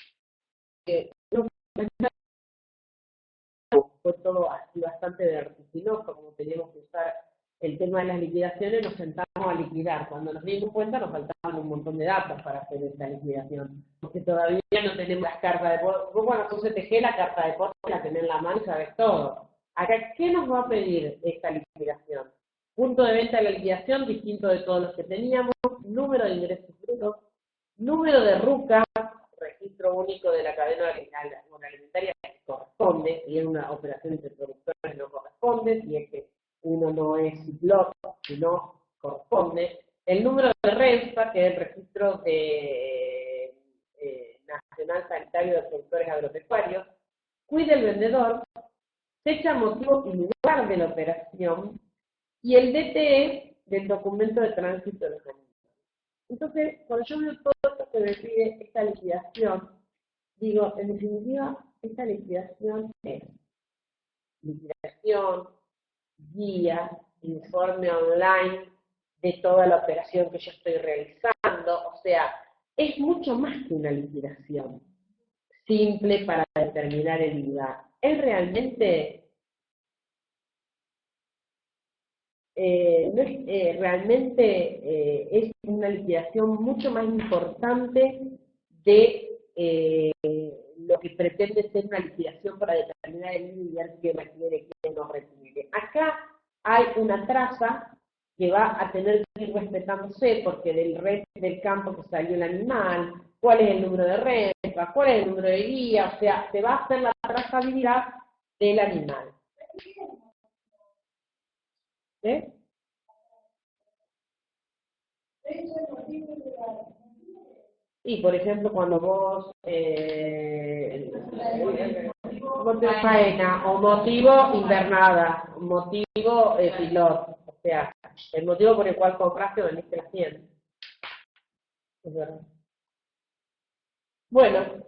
S2: Fue todo así bastante vertiginoso, como teníamos que usar el tema de las liquidaciones, nos sentamos a liquidar. Cuando nos dimos cuenta nos faltaban un montón de datos para hacer esta liquidación, porque todavía no tenemos las cartas de depósito. Vos cuando sos CTG, la carta de depósito la tenés en la mano y sabes todo. Acá, ¿qué nos va a pedir esta liquidación? Punto de venta de la liquidación, distinto de todos los que teníamos, número de ingresos brutos, número de RUCA, registro único de la cadena alimentaria que corresponde, si es una operación entre productores no corresponde, si es que uno no es blog, sino corresponde. El número de RENSA, que es el registro de, nacional sanitario de productores agropecuarios, cuida el vendedor, fecha, motivo y lugar de la operación, y el DTE del documento de tránsito de los animales. Entonces, cuando yo veo todo esto que me pide esta liquidación, digo, en definitiva, esta liquidación es liquidación, guía, informe online de toda la operación que yo estoy realizando, o sea, es mucho más que una liquidación simple para determinar el IVA. Es realmente es una liquidación mucho más importante de lo que pretende ser una liquidación para determinar el IVA que requiere, que no requiere. Acá hay una traza que va a tener que ir respetándose porque del campo que salió el animal, cuál es el número de renfa, cuál es el número de guía, o sea, se va a hacer la trazabilidad del animal. ¿Eh? Y, por ejemplo, cuando vos faena, o motivo invernada, motivo pilot, o sea, el motivo por el cual compraste o vendiste la hacienda. Es verdad. Bueno,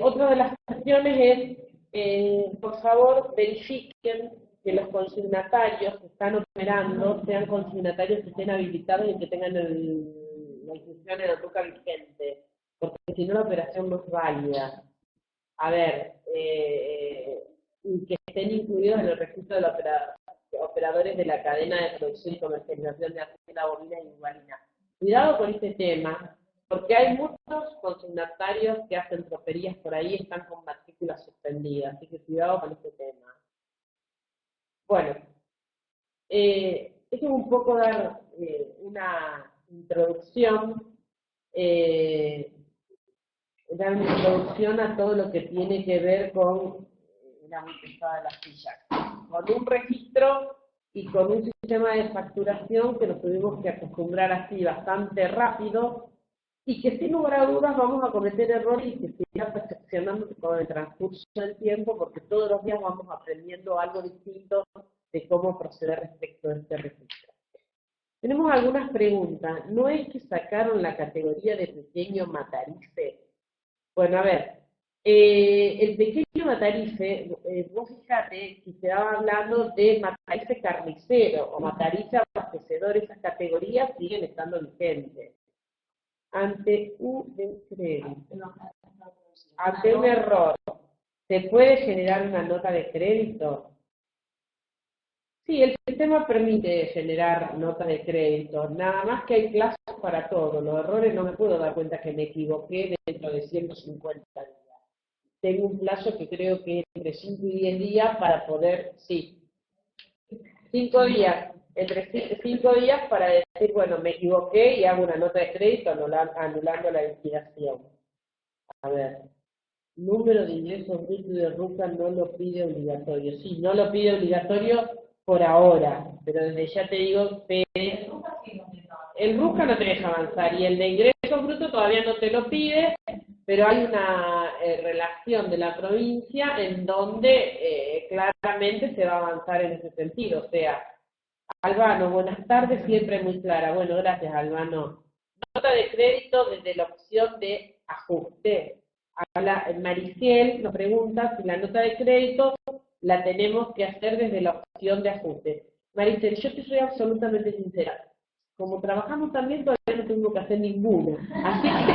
S2: otra de las cuestiones es, por favor, verifiquen que los consignatarios que están operando sean consignatarios que estén habilitados y que tengan la inscripción en la TUCA vigente, porque si no la operación no es válida. a ver, y que estén incluidos en el registro de los operadores de la cadena de producción y comercialización de hacienda bovina y bovina. Cuidado con este tema, porque hay muchos consignatarios que hacen troperías por ahí y están con matrículas suspendidas, así que cuidado con este tema. Bueno, eso es un poco dar una introducción a todo lo que tiene que ver con la multistada de las sillas, con un registro y con un sistema de facturación que nos tuvimos que acostumbrar así bastante rápido y que sin lugar a dudas vamos a cometer errores y que se irá perfeccionando con el transcurso del tiempo porque todos los días vamos aprendiendo algo distinto de cómo proceder respecto a este registro. Tenemos algunas preguntas. ¿No es que sacaron la categoría de pequeño matarife? Bueno, a ver, el pequeño matarife, vos fíjate que se va hablando de matarife carnicero o matarife abastecedor, esas categorías siguen estando vigentes. Ante un error, ¿se puede generar una nota de crédito? Sí, el sistema permite generar nota de crédito, nada más que hay plazos para todo. Los errores no me puedo dar cuenta que me equivoqué dentro de 150 días. Tengo un plazo que creo que es entre 5 y 10 días para poder, sí, 5 días, entre 5 días para decir, bueno, me equivoqué y hago una nota de crédito anulando la liquidación. A ver, número de ingresos brutos de RUCA no lo pide obligatorio. Sí, no lo pide obligatorio por ahora, pero desde ya te digo, el RUCA no te deja avanzar y el de ingresos brutos todavía no te lo pide, pero hay una relación de la provincia en donde claramente se va a avanzar en ese sentido. O sea, Albano, buenas tardes, siempre muy clara. Bueno, gracias, Albano. Nota de crédito desde la opción de ajuste. Mariciel nos pregunta si la nota de crédito la tenemos que hacer desde la opción de ajuste. Mariciel, yo te soy absolutamente sincera. Como trabajamos también, todavía no tengo que hacer ninguna. Así que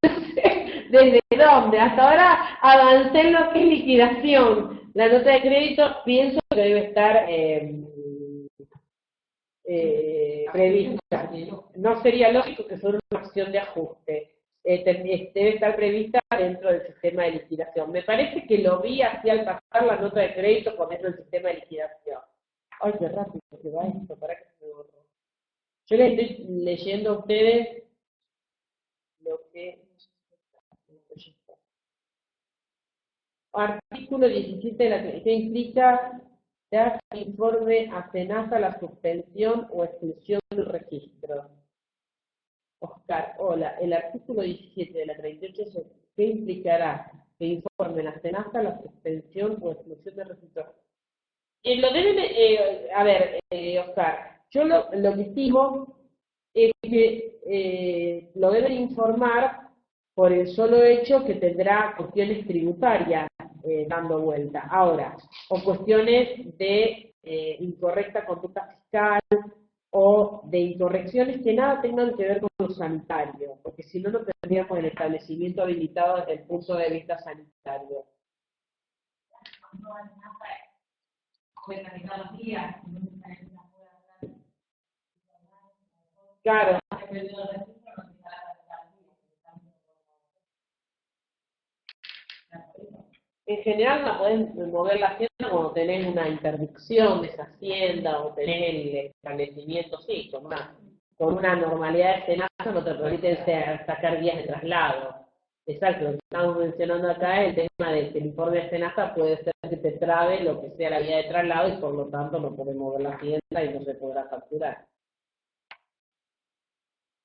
S2: no sé desde dónde. Hasta ahora avancé en lo que es liquidación. La nota de crédito pienso que debe estar prevista. No sería lógico que fuera una opción de ajuste. Debe estar prevista dentro del sistema de liquidación. Me parece que lo vi así al pasar la nota de crédito con dentro del sistema de liquidación. Ay, qué rápido que va esto, para que se me borró. Yo les estoy leyendo a ustedes lo que... Artículo 17 de la que implica dar informe a SENASA la suspensión o exclusión del registro. Oscar, hola, el artículo 17 de la 38, ¿qué implicará que informe a SENASA la suspensión o exclusión del registro? Lo deben, a ver, Oscar, yo lo que estimo es que lo deben informar por el solo hecho que tendrá cuestiones tributarias dando vuelta. Ahora, o cuestiones de incorrecta conducta fiscal o de incorrecciones que nada tengan que ver con lo sanitario, porque si no, no tendríamos el establecimiento habilitado desde el punto de vista sanitario. Claro. En general la podés mover la hacienda cuando tenés una interdicción de esa hacienda o tenés el establecimiento, sí, con una normalidad de SENASA no te permiten sacar días de traslado. Exacto, lo que estamos mencionando acá es el tema de que el informe de SENASA puede ser que te trabe lo que sea la vía de traslado y por lo tanto no podés mover la hacienda y no se podrá facturar.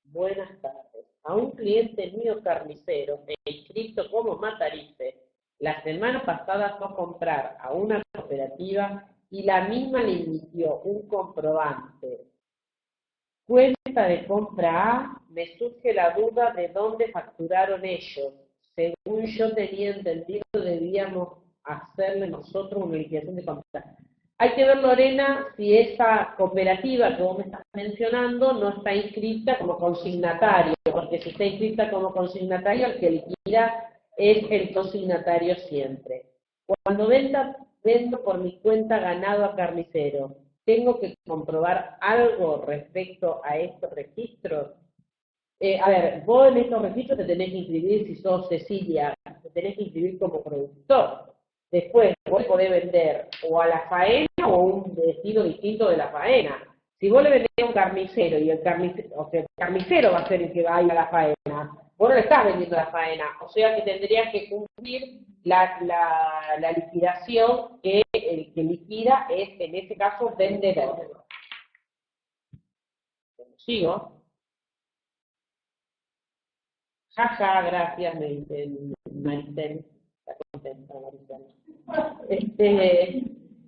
S2: Buenas tardes. A un cliente mío carnicero inscrito como matarife, la semana pasada fue a comprar a una cooperativa y la misma le emitió un comprobante. Cuenta de compra A, me surge la duda de dónde facturaron ellos. Según yo tenía entendido, debíamos hacerle nosotros una liquidación de compra. Hay que ver, Lorena, si esa cooperativa que vos me estás mencionando no está inscrita como consignatario, porque si está inscrita como consignatario, el que liquida es el consignatario siempre. Cuando vendo por mi cuenta ganado a carnicero, ¿tengo que comprobar algo respecto a estos registros? A ver, vos en estos registros te tenés que inscribir si sos Cecilia, te tenés que inscribir como productor. Después, vos podés vender o a la faena o un destino distinto de la faena. Si vos le vendés a un carnicero y el carnicero, o sea, el carnicero va a ser el que va a ir a la faena, vos no le estás vendiendo a la faena, o sea que tendrías que cumplir la liquidación que el que liquida es, en este caso, vendedor. ¿Sigo? Jaja, gracias, me dicen Maricel. Está contenta, Maricel.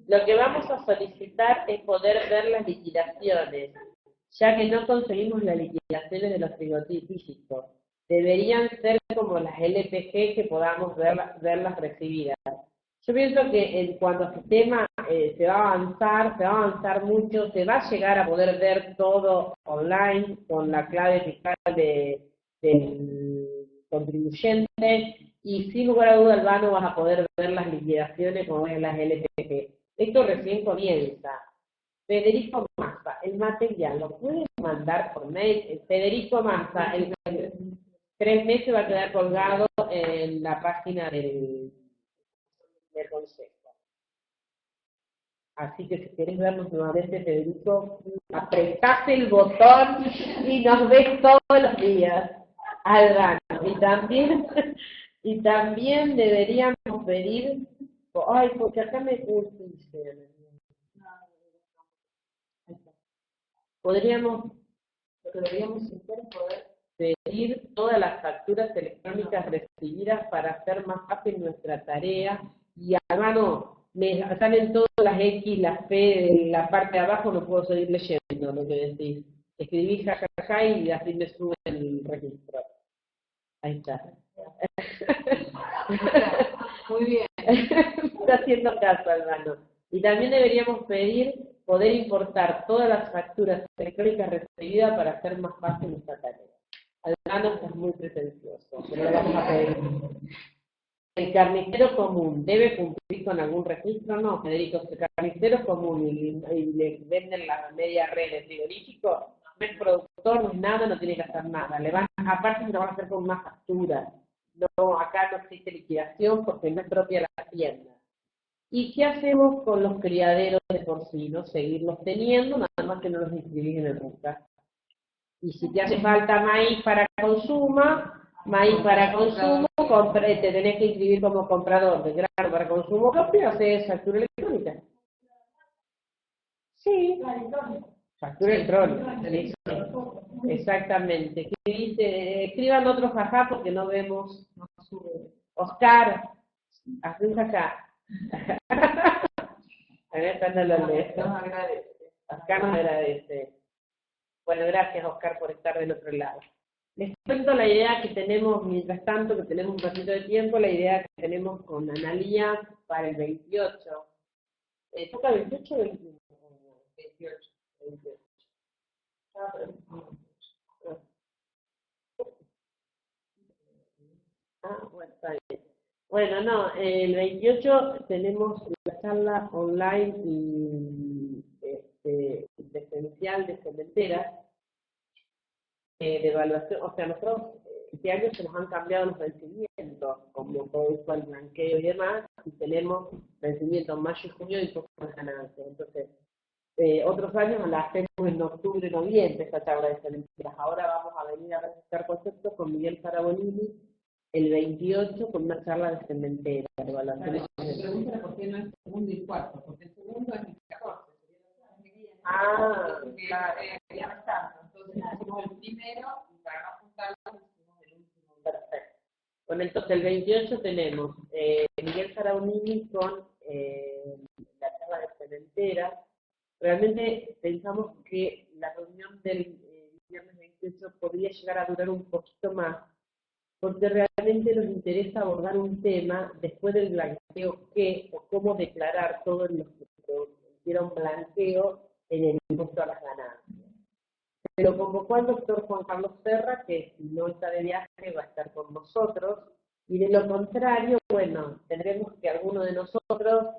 S2: Lo que vamos a solicitar es poder ver las liquidaciones, ya que no conseguimos las liquidaciones de los frigoríficos. Deberían ser como las LPG que podamos verlas recibidas. Yo pienso que en cuanto al sistema se va a avanzar mucho, se va a llegar a poder ver todo online con la clave fiscal del contribuyente y sin lugar a duda, Albano, vas a poder ver las liquidaciones como ven las LPG. Esto recién comienza. Federico Massa, el material, ¿lo pueden mandar por mail? Federico Massa, el 3 meses va a quedar colgado en la página del consejo. Así que si querés vernos nuevamente, Federico, apretás el botón y nos ves todos los días al grano. Y también deberíamos pedir, ay, porque acá me dice, podríamos, lo que deberíamos hacer es poder pedir todas las facturas electrónicas recibidas para hacer más fácil nuestra tarea. Y hermano, me salen todas las X, las P, en la parte de abajo no puedo seguir leyendo lo que decís. Escribí jajaja y así me sube el registro. Ahí está.
S1: Muy bien.
S2: Está haciendo caso, hermano. Y también deberíamos pedir poder importar todas las facturas electrónicas recibidas para hacer más fácil nuestra tarea. Albano está muy pretencioso, pero lo vamos a pedir. ¿El carnicero común debe cumplir con algún registro? No, Federico, si el carnicero común y le venden la media red de frigorífico, no es productor, no es nada, no tiene que hacer nada. Aparte se lo van a hacer con una factura. No, acá no existe liquidación porque no es propia la hacienda. ¿Y qué hacemos con los criaderos de porcinos? Seguirlos teniendo, nada más que no los inscribís en el RUCA. Y si te hace falta maíz para consumo, te tenés que inscribir como comprador de grano para consumo propio, haces factura electrónica. Sí, factura electrónica. Sí. Exactamente. Escriban otro jajá porque no vemos. Oscar, haz un jajá. A ver, cuando lo lees. Oscar nos agradece. Bueno, gracias Oscar por estar del otro lado. Les cuento la idea que tenemos, mientras tanto, que tenemos un ratito de tiempo, la idea que tenemos con Analía para el 28. ¿Toca 28 o 21? 28. 28. Bueno, está bien. Bueno, no, el 28 tenemos la charla online y presencial de cementeras, de evaluación, o sea, nosotros este año se nos han cambiado los vencimientos, como todo esto el blanqueo y demás, y tenemos vencimientos en mayo y junio y pocas ganancias. Entonces, otros años la hacemos en octubre, noviembre, esta charla de cementeras. Ahora vamos a venir a registrar conceptos con Miguel Farabolini el 28 con una charla de cementeras.
S1: Pregúntale por qué no es segundo y cuarto, porque el segundo es el 14. Claro. Ya no está. Entonces hicimos el primero y para no juntarlo hicimos el último.
S2: Perfecto. Bueno, entonces el 28 tenemos Miguel Farabolini con la charla de cementeras. Realmente pensamos que la reunión del viernes 28 podría llegar a durar un poquito más, porque realmente nos interesa abordar un tema después del blanqueo o cómo declarar todos los que hicieron blanqueo en el impuesto a las ganancias. Se lo convocó al doctor Juan Carlos Serra, que si no está de viaje va a estar con nosotros, Y de lo contrario, bueno, tendremos que alguno de nosotros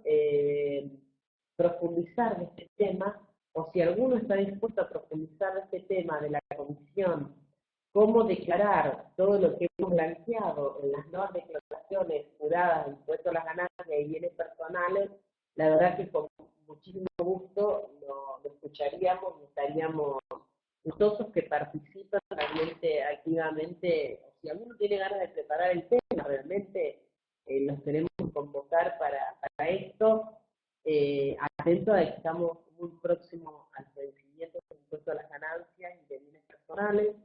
S2: profundizar de este tema, o si alguno está dispuesto a profundizar de este tema de la comisión, cómo declarar todo lo que hemos planteado en las nuevas declaraciones juradas de impuestos a las ganancias y bienes personales, la verdad que con muchísimo gusto lo escucharíamos y estaríamos gustosos que participen realmente activamente. Si alguno tiene ganas de preparar el tema, realmente los queremos convocar para esto. Atento a que estamos muy próximos al vencimiento del impuesto a las ganancias y de bienes personales,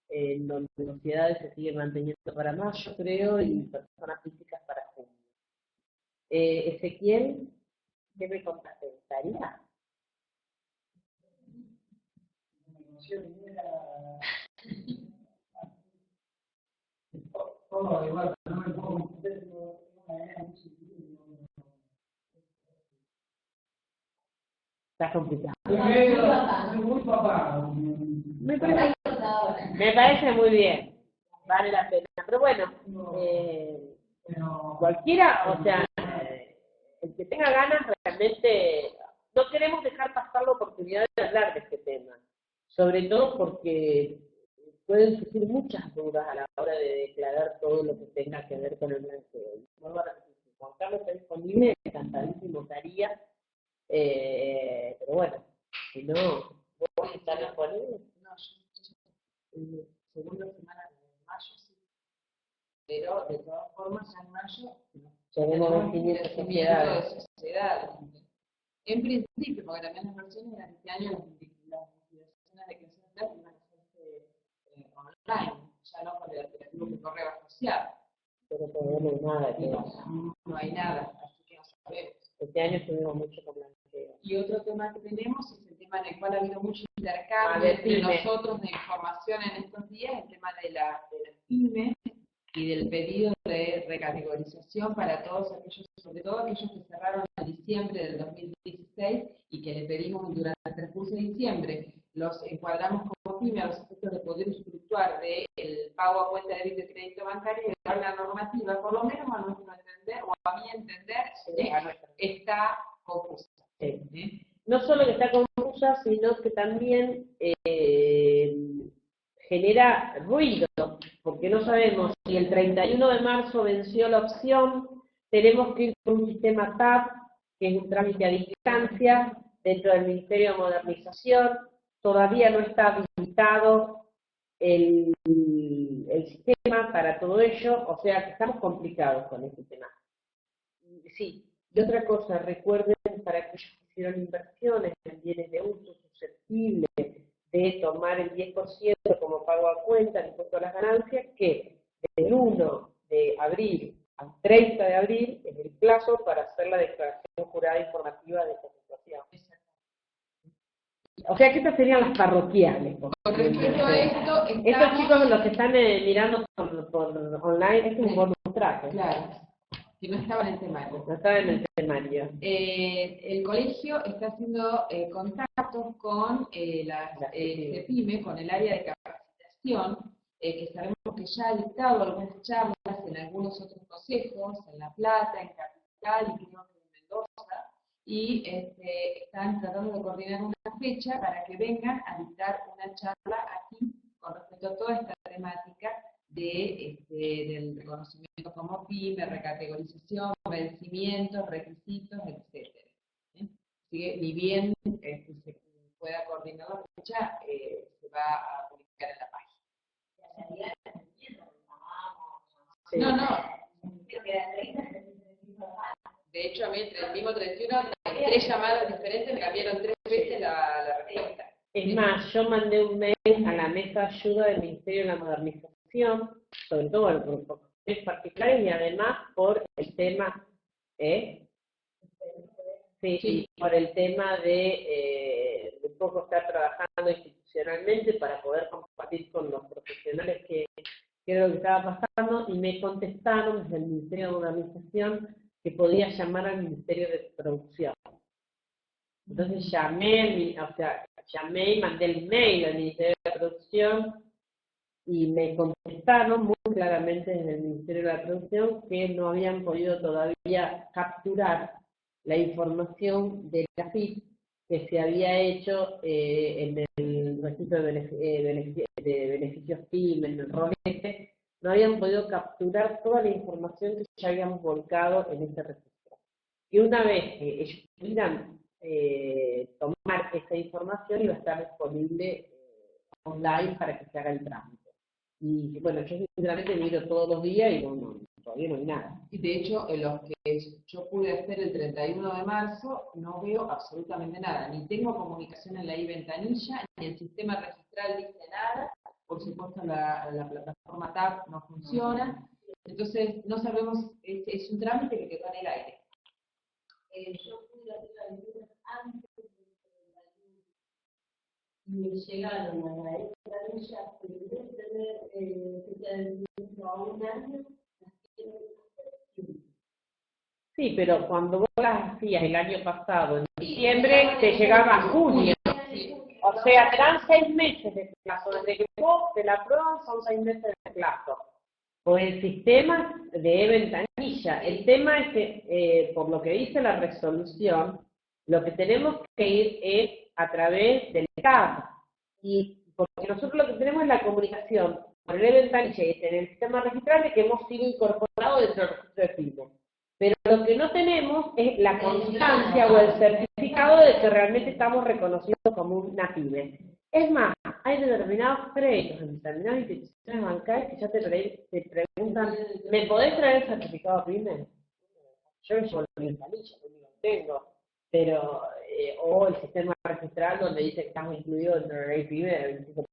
S2: en donde sociedades se siguen manteniendo para mayo, creo, y personas físicas para junio. Ezequiel, ¿qué me contaste? ¿Estaría? Está complicado. Me parece muy bien, vale la pena. Pero bueno, cualquiera, o sea, el que tenga ganas realmente, no queremos dejar pasar la oportunidad de hablar de este tema, sobre todo porque pueden surgir muchas dudas a la hora de declarar todo lo que tenga que ver con el blanqueo. Si Juan Carlos está disponible, encantadísimo estaría, pero bueno, si no, ¿vos estás disponible?
S1: No, yo segunda semana de mayo, sí. Pero de todas formas, ya en mayo
S2: tenemos vencimiento
S1: de sociedades. En principio, porque también las versiones eran este año, las liquidaciones de creación de iban a hacerse online, ya no con el operativo que correo asociado.
S2: Pero todavía no hay nada.
S1: No hay nada, así que no sabemos.
S2: Este año estuvimos mucho con blanqueo.
S1: Y otro tema que tenemos es el tema en el cual ha habido mucho intercambio entre nosotros de información en estos días, el tema de las pymes y del pedido de recategorización para todos aquellos, sobre todo aquellos que cerraron en diciembre del 2016 y que le pedimos durante el transcurso de diciembre. Los encuadramos como pyme a los efectos de poder usufructuar del pago a cuenta de débito y crédito bancario y de la normativa, por lo menos a nuestro entender, o a mi entender, está confusa.
S2: No solo que está confusa, sino que también genera ruido, porque no sabemos si el 31 de marzo venció la opción, tenemos que ir por un sistema TAP, que es un trámite a distancia, dentro del Ministerio de Modernización, todavía no está habilitado el sistema para todo ello, o sea que estamos complicados con este tema. Sí, y otra cosa, recuerden para aquellos que hicieron inversiones en bienes de uso susceptibles de tomar el 10% como pago a cuenta, el impuesto a las ganancias, que del 1 de abril al 30 de abril es el plazo para hacer la declaración jurada informativa de esta situación. O sea que estas serían las parroquiales.
S1: Con respecto a esto,
S2: estos chicos, los que están mirando por online, es un bonus track.
S1: Claro, que no estaban en el temario.
S2: No estaban en el temario.
S1: El colegio está haciendo contactos con la CEPIME, con el área de capacitación, que sabemos que ya ha dictado algunas charlas en algunos otros consejos, en La Plata, en Capital y creo que en Mendoza, y están tratando de coordinar una fecha para que vengan a dictar una charla aquí con respecto a toda esta temática del reconocimiento como pyme, recategorización, vencimientos, requisitos, etc. Así que ni bien se pueda coordinar la fecha, se va a publicar en la página.
S2: Sí.
S1: No. De hecho, a mí entre el mismo 31, en 3 llamadas diferentes, me cambiaron 3 veces la respuesta.
S2: Es más, yo mandé un mail a la mesa de ayuda del Ministerio de la Modernización, sobre todo al grupo en particular, y además por el tema, sí, por el tema de poco estar trabajando institucionalmente para poder compartir con los profesionales que era lo que estaba pasando, y me contestaron desde el Ministerio de Modernización que podía llamar al Ministerio de Producción. Entonces llamé y mandé el email al Ministerio de Producción y me contestaron muy claramente desde el Ministerio de la Producción que no habían podido todavía capturar la información de la FIP que se había hecho en el registro de beneficios PYME, en el RONESE, no habían podido capturar toda la información que ya habíamos volcado en este registro. Y una vez que ellos pudieran tomar esa información, iba a estar disponible online para que se haga el trámite. Y bueno, yo sinceramente miro todos los días y todavía no hay nada.
S1: Y de hecho, en los que yo pude hacer el 31 de marzo, no veo absolutamente nada. Ni tengo comunicación en la I-Ventanilla, ni el sistema registral dice nada. Por supuesto, la plataforma TAP no funciona. Entonces, no sabemos, es un trámite que quedó en el aire.
S3: Yo pude hacer la lectura antes del 31 y me llegaron a la ventanilla, pero en vez de tener fecha de vencimiento a un año, las quiero hacer.
S2: Sí, pero cuando vos las hacías el año pasado, en diciembre, te llegaba a junio. O sea, te dan 6 meses de plazo. Desde que vos te la aprueban, son 6 meses de plazo. Por el sistema de ventanilla. El tema es que, por lo que dice la resolución, lo que tenemos que ir es a través del CAP. Y porque nosotros lo que tenemos es la comunicación por el ventanilla y en el sistema registral de que hemos sido incorporados dentro del registro de PYME. Pero lo que no tenemos es la constancia o el certificado de que realmente estamos reconocidos como una PYME. Es más, hay determinados créditos en determinadas instituciones bancarias que ya te preguntan, ¿me podés traer el certificado PYME? Yo me llevo la ventanilla, no lo tengo. Pero, o el sistema registral donde dice que estamos incluidos dentro de la PYME del 25%.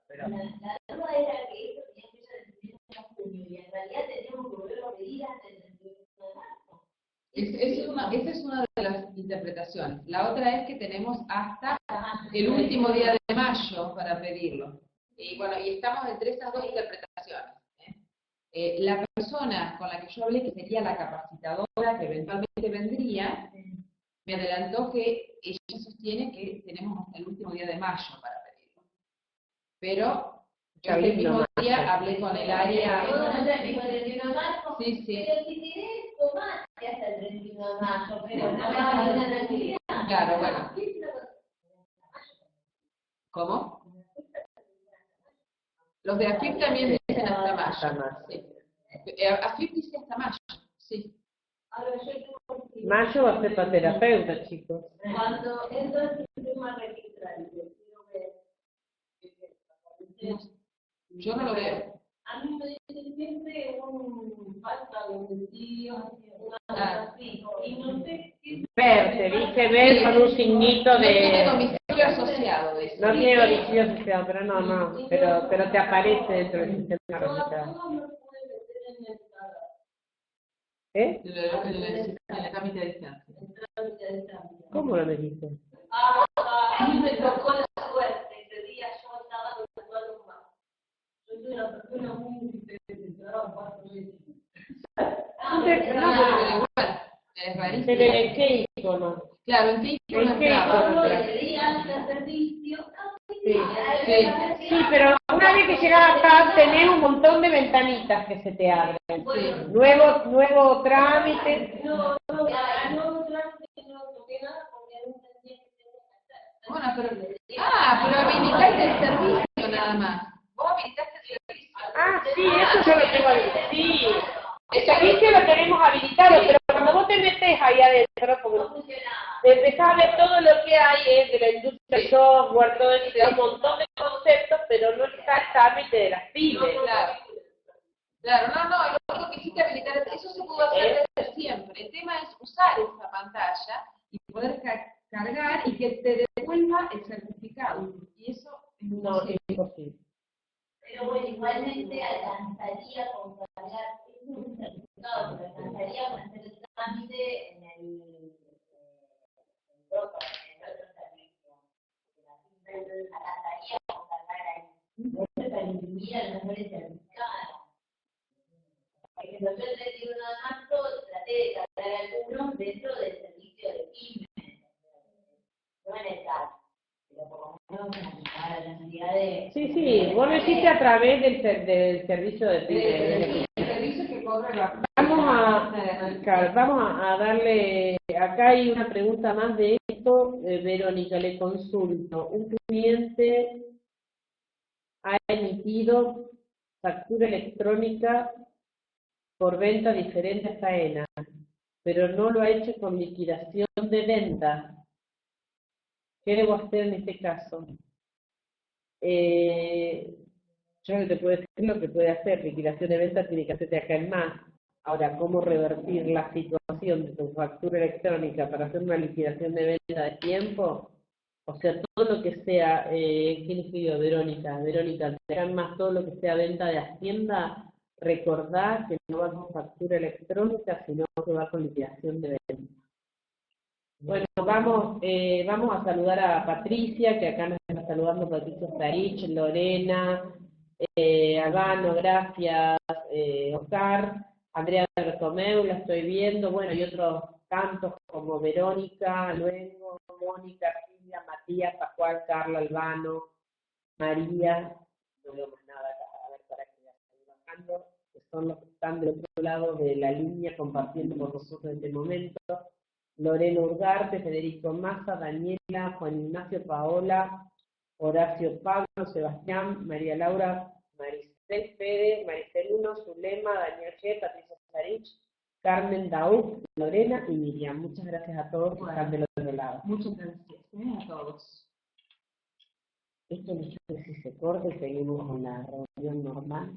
S2: Pero...
S3: La duda era que eso tenía fecha de vencimiento en junio y en realidad teníamos que volverlo a pedir antes del 31 de marzo.
S1: Esa es una de las interpretaciones. La otra es que tenemos hasta el último día de mayo para pedirlo. Y bueno, y estamos entre esas dos interpretaciones. La persona con la que yo hablé, que sería la capacitadora que eventualmente vendría, me adelantó que ella sostiene que tenemos hasta el último día de mayo para pedirlo. Pero yo el mismo día hablé con el área...
S3: ¿Todo el 31 de marzo?
S1: Sí, sí.
S3: Pero si querés, tomate hasta el 31 de marzo, pero no va a haber una tranquilidad.
S1: Claro, bueno. ¿Cómo? Los de AFIP también dicen hasta mayo. Sí. AFIP dice hasta mayo, sí.
S3: Ahora yo tengo que...
S2: Mayo va a ser para terapeuta, chicos.
S3: Cuando entro al sistema registral, quiero ver...
S1: Yo no lo veo.
S3: A mí me dicen siempre falta de domicilio, una cosa así, y no sé qué...
S2: Ver, se dice ver con un signito
S1: No tiene
S2: de...
S1: domicilio asociado. Eso.
S2: No tiene domicilio asociado, pero no, pero te aparece dentro del sistema registral.
S3: Todos me pueden meter en el cargo.
S2: ¿Eh?
S1: En la trámite de distancia.
S2: ¿Cómo lo metiste?
S3: A mí me tocó la suerte, ese día yo estaba con más. Yo soy una persona muy indiferente, trabajo 4 meses.
S1: Pero igual, es rarísimo.
S2: ¿Pero en qué icono?
S1: Claro, ¿en qué icono
S2: ¿En qué
S1: entraba?
S2: icono?
S3: De servicio.
S2: Sí, pero una vez que llegas acá tenés un montón de ventanitas que se te abren. Nuevo trámite.
S3: No trámite, no toqué nada porque no entendía que tenía que hacer.
S1: Bueno, pero habilitaste el servicio nada más. Vos habilitaste el servicio.
S2: Ah, sí, eso yo lo tengo habilitado. Sí, el servicio lo tenemos habilitado, pero cuando vos te metes ahí adentro, porque empezás a ver todo lo que hay de la industria del software, todo eso, un montón de conceptos, pero no está el trámite de las pymes.
S1: Claro, lo único que hiciste habilitar, eso se pudo hacer desde siempre. El tema es usar esa pantalla y poder cargar y que te devuelva el certificado. Y eso es
S2: No, es imposible.
S3: Pero bueno, igualmente alcanzaría con cargar un certificado, pero alcanzaría con hacer el trámite en el otro servicio. Alcanzaría con cargar ahí. No se para imprimir a lo mejor el certificado. Por ejemplo, yo el 31 de marzo traté de cargar algunos dentro del servicio de PYME, no en el caso. Pero por lo menos para la cantidad de...
S2: Sí, Vos lo hiciste a través del servicio de
S1: el servicio que cobra la...
S2: Vamos a darle, acá hay una pregunta más de esto, Verónica, le consulto. Un cliente ha emitido factura electrónica por venta de diferentes faenas, pero no lo ha hecho con liquidación de venta. ¿Qué debo hacer en este caso? Yo no te puedo decir lo que puede hacer. Liquidación de venta tiene que hacerse acá en más. Ahora, ¿cómo revertir la situación de tu factura electrónica para hacer una liquidación de venta de tiempo? O sea, todo lo que sea, ¿quién escribió? Verónica, acá en más todo lo que sea venta de Hacienda, recordá que no va con factura electrónica, sino que va con liquidación de venta. Bueno, vamos a saludar a Patricia, que acá nos está saludando Patricia Starich, Lorena, Albano, gracias, Oscar, Andrea Bertomeu, la estoy viendo, bueno, y otros tantos como Verónica, luego Mónica, Silvia, Matías, Pascual, Carla, Albano, María, no veo más nada acá, a ver para que ya estoy bajando, que son los que están del otro lado de la línea compartiendo con nosotros en este momento. Lorena Urgarte, Federico Massa, Daniela, Juan Ignacio, Paola, Horacio Pablo, Sebastián, María Laura, Maricel Fede, Maricel Uno, Zulema, Daniel G, Patricia Sarich, Carmen Daú, Lorena y Miriam. Muchas gracias a todos que están del otro lado.
S1: Muchas gracias a todos.
S2: Esto no sé si se corta y seguimos con la reunión normal.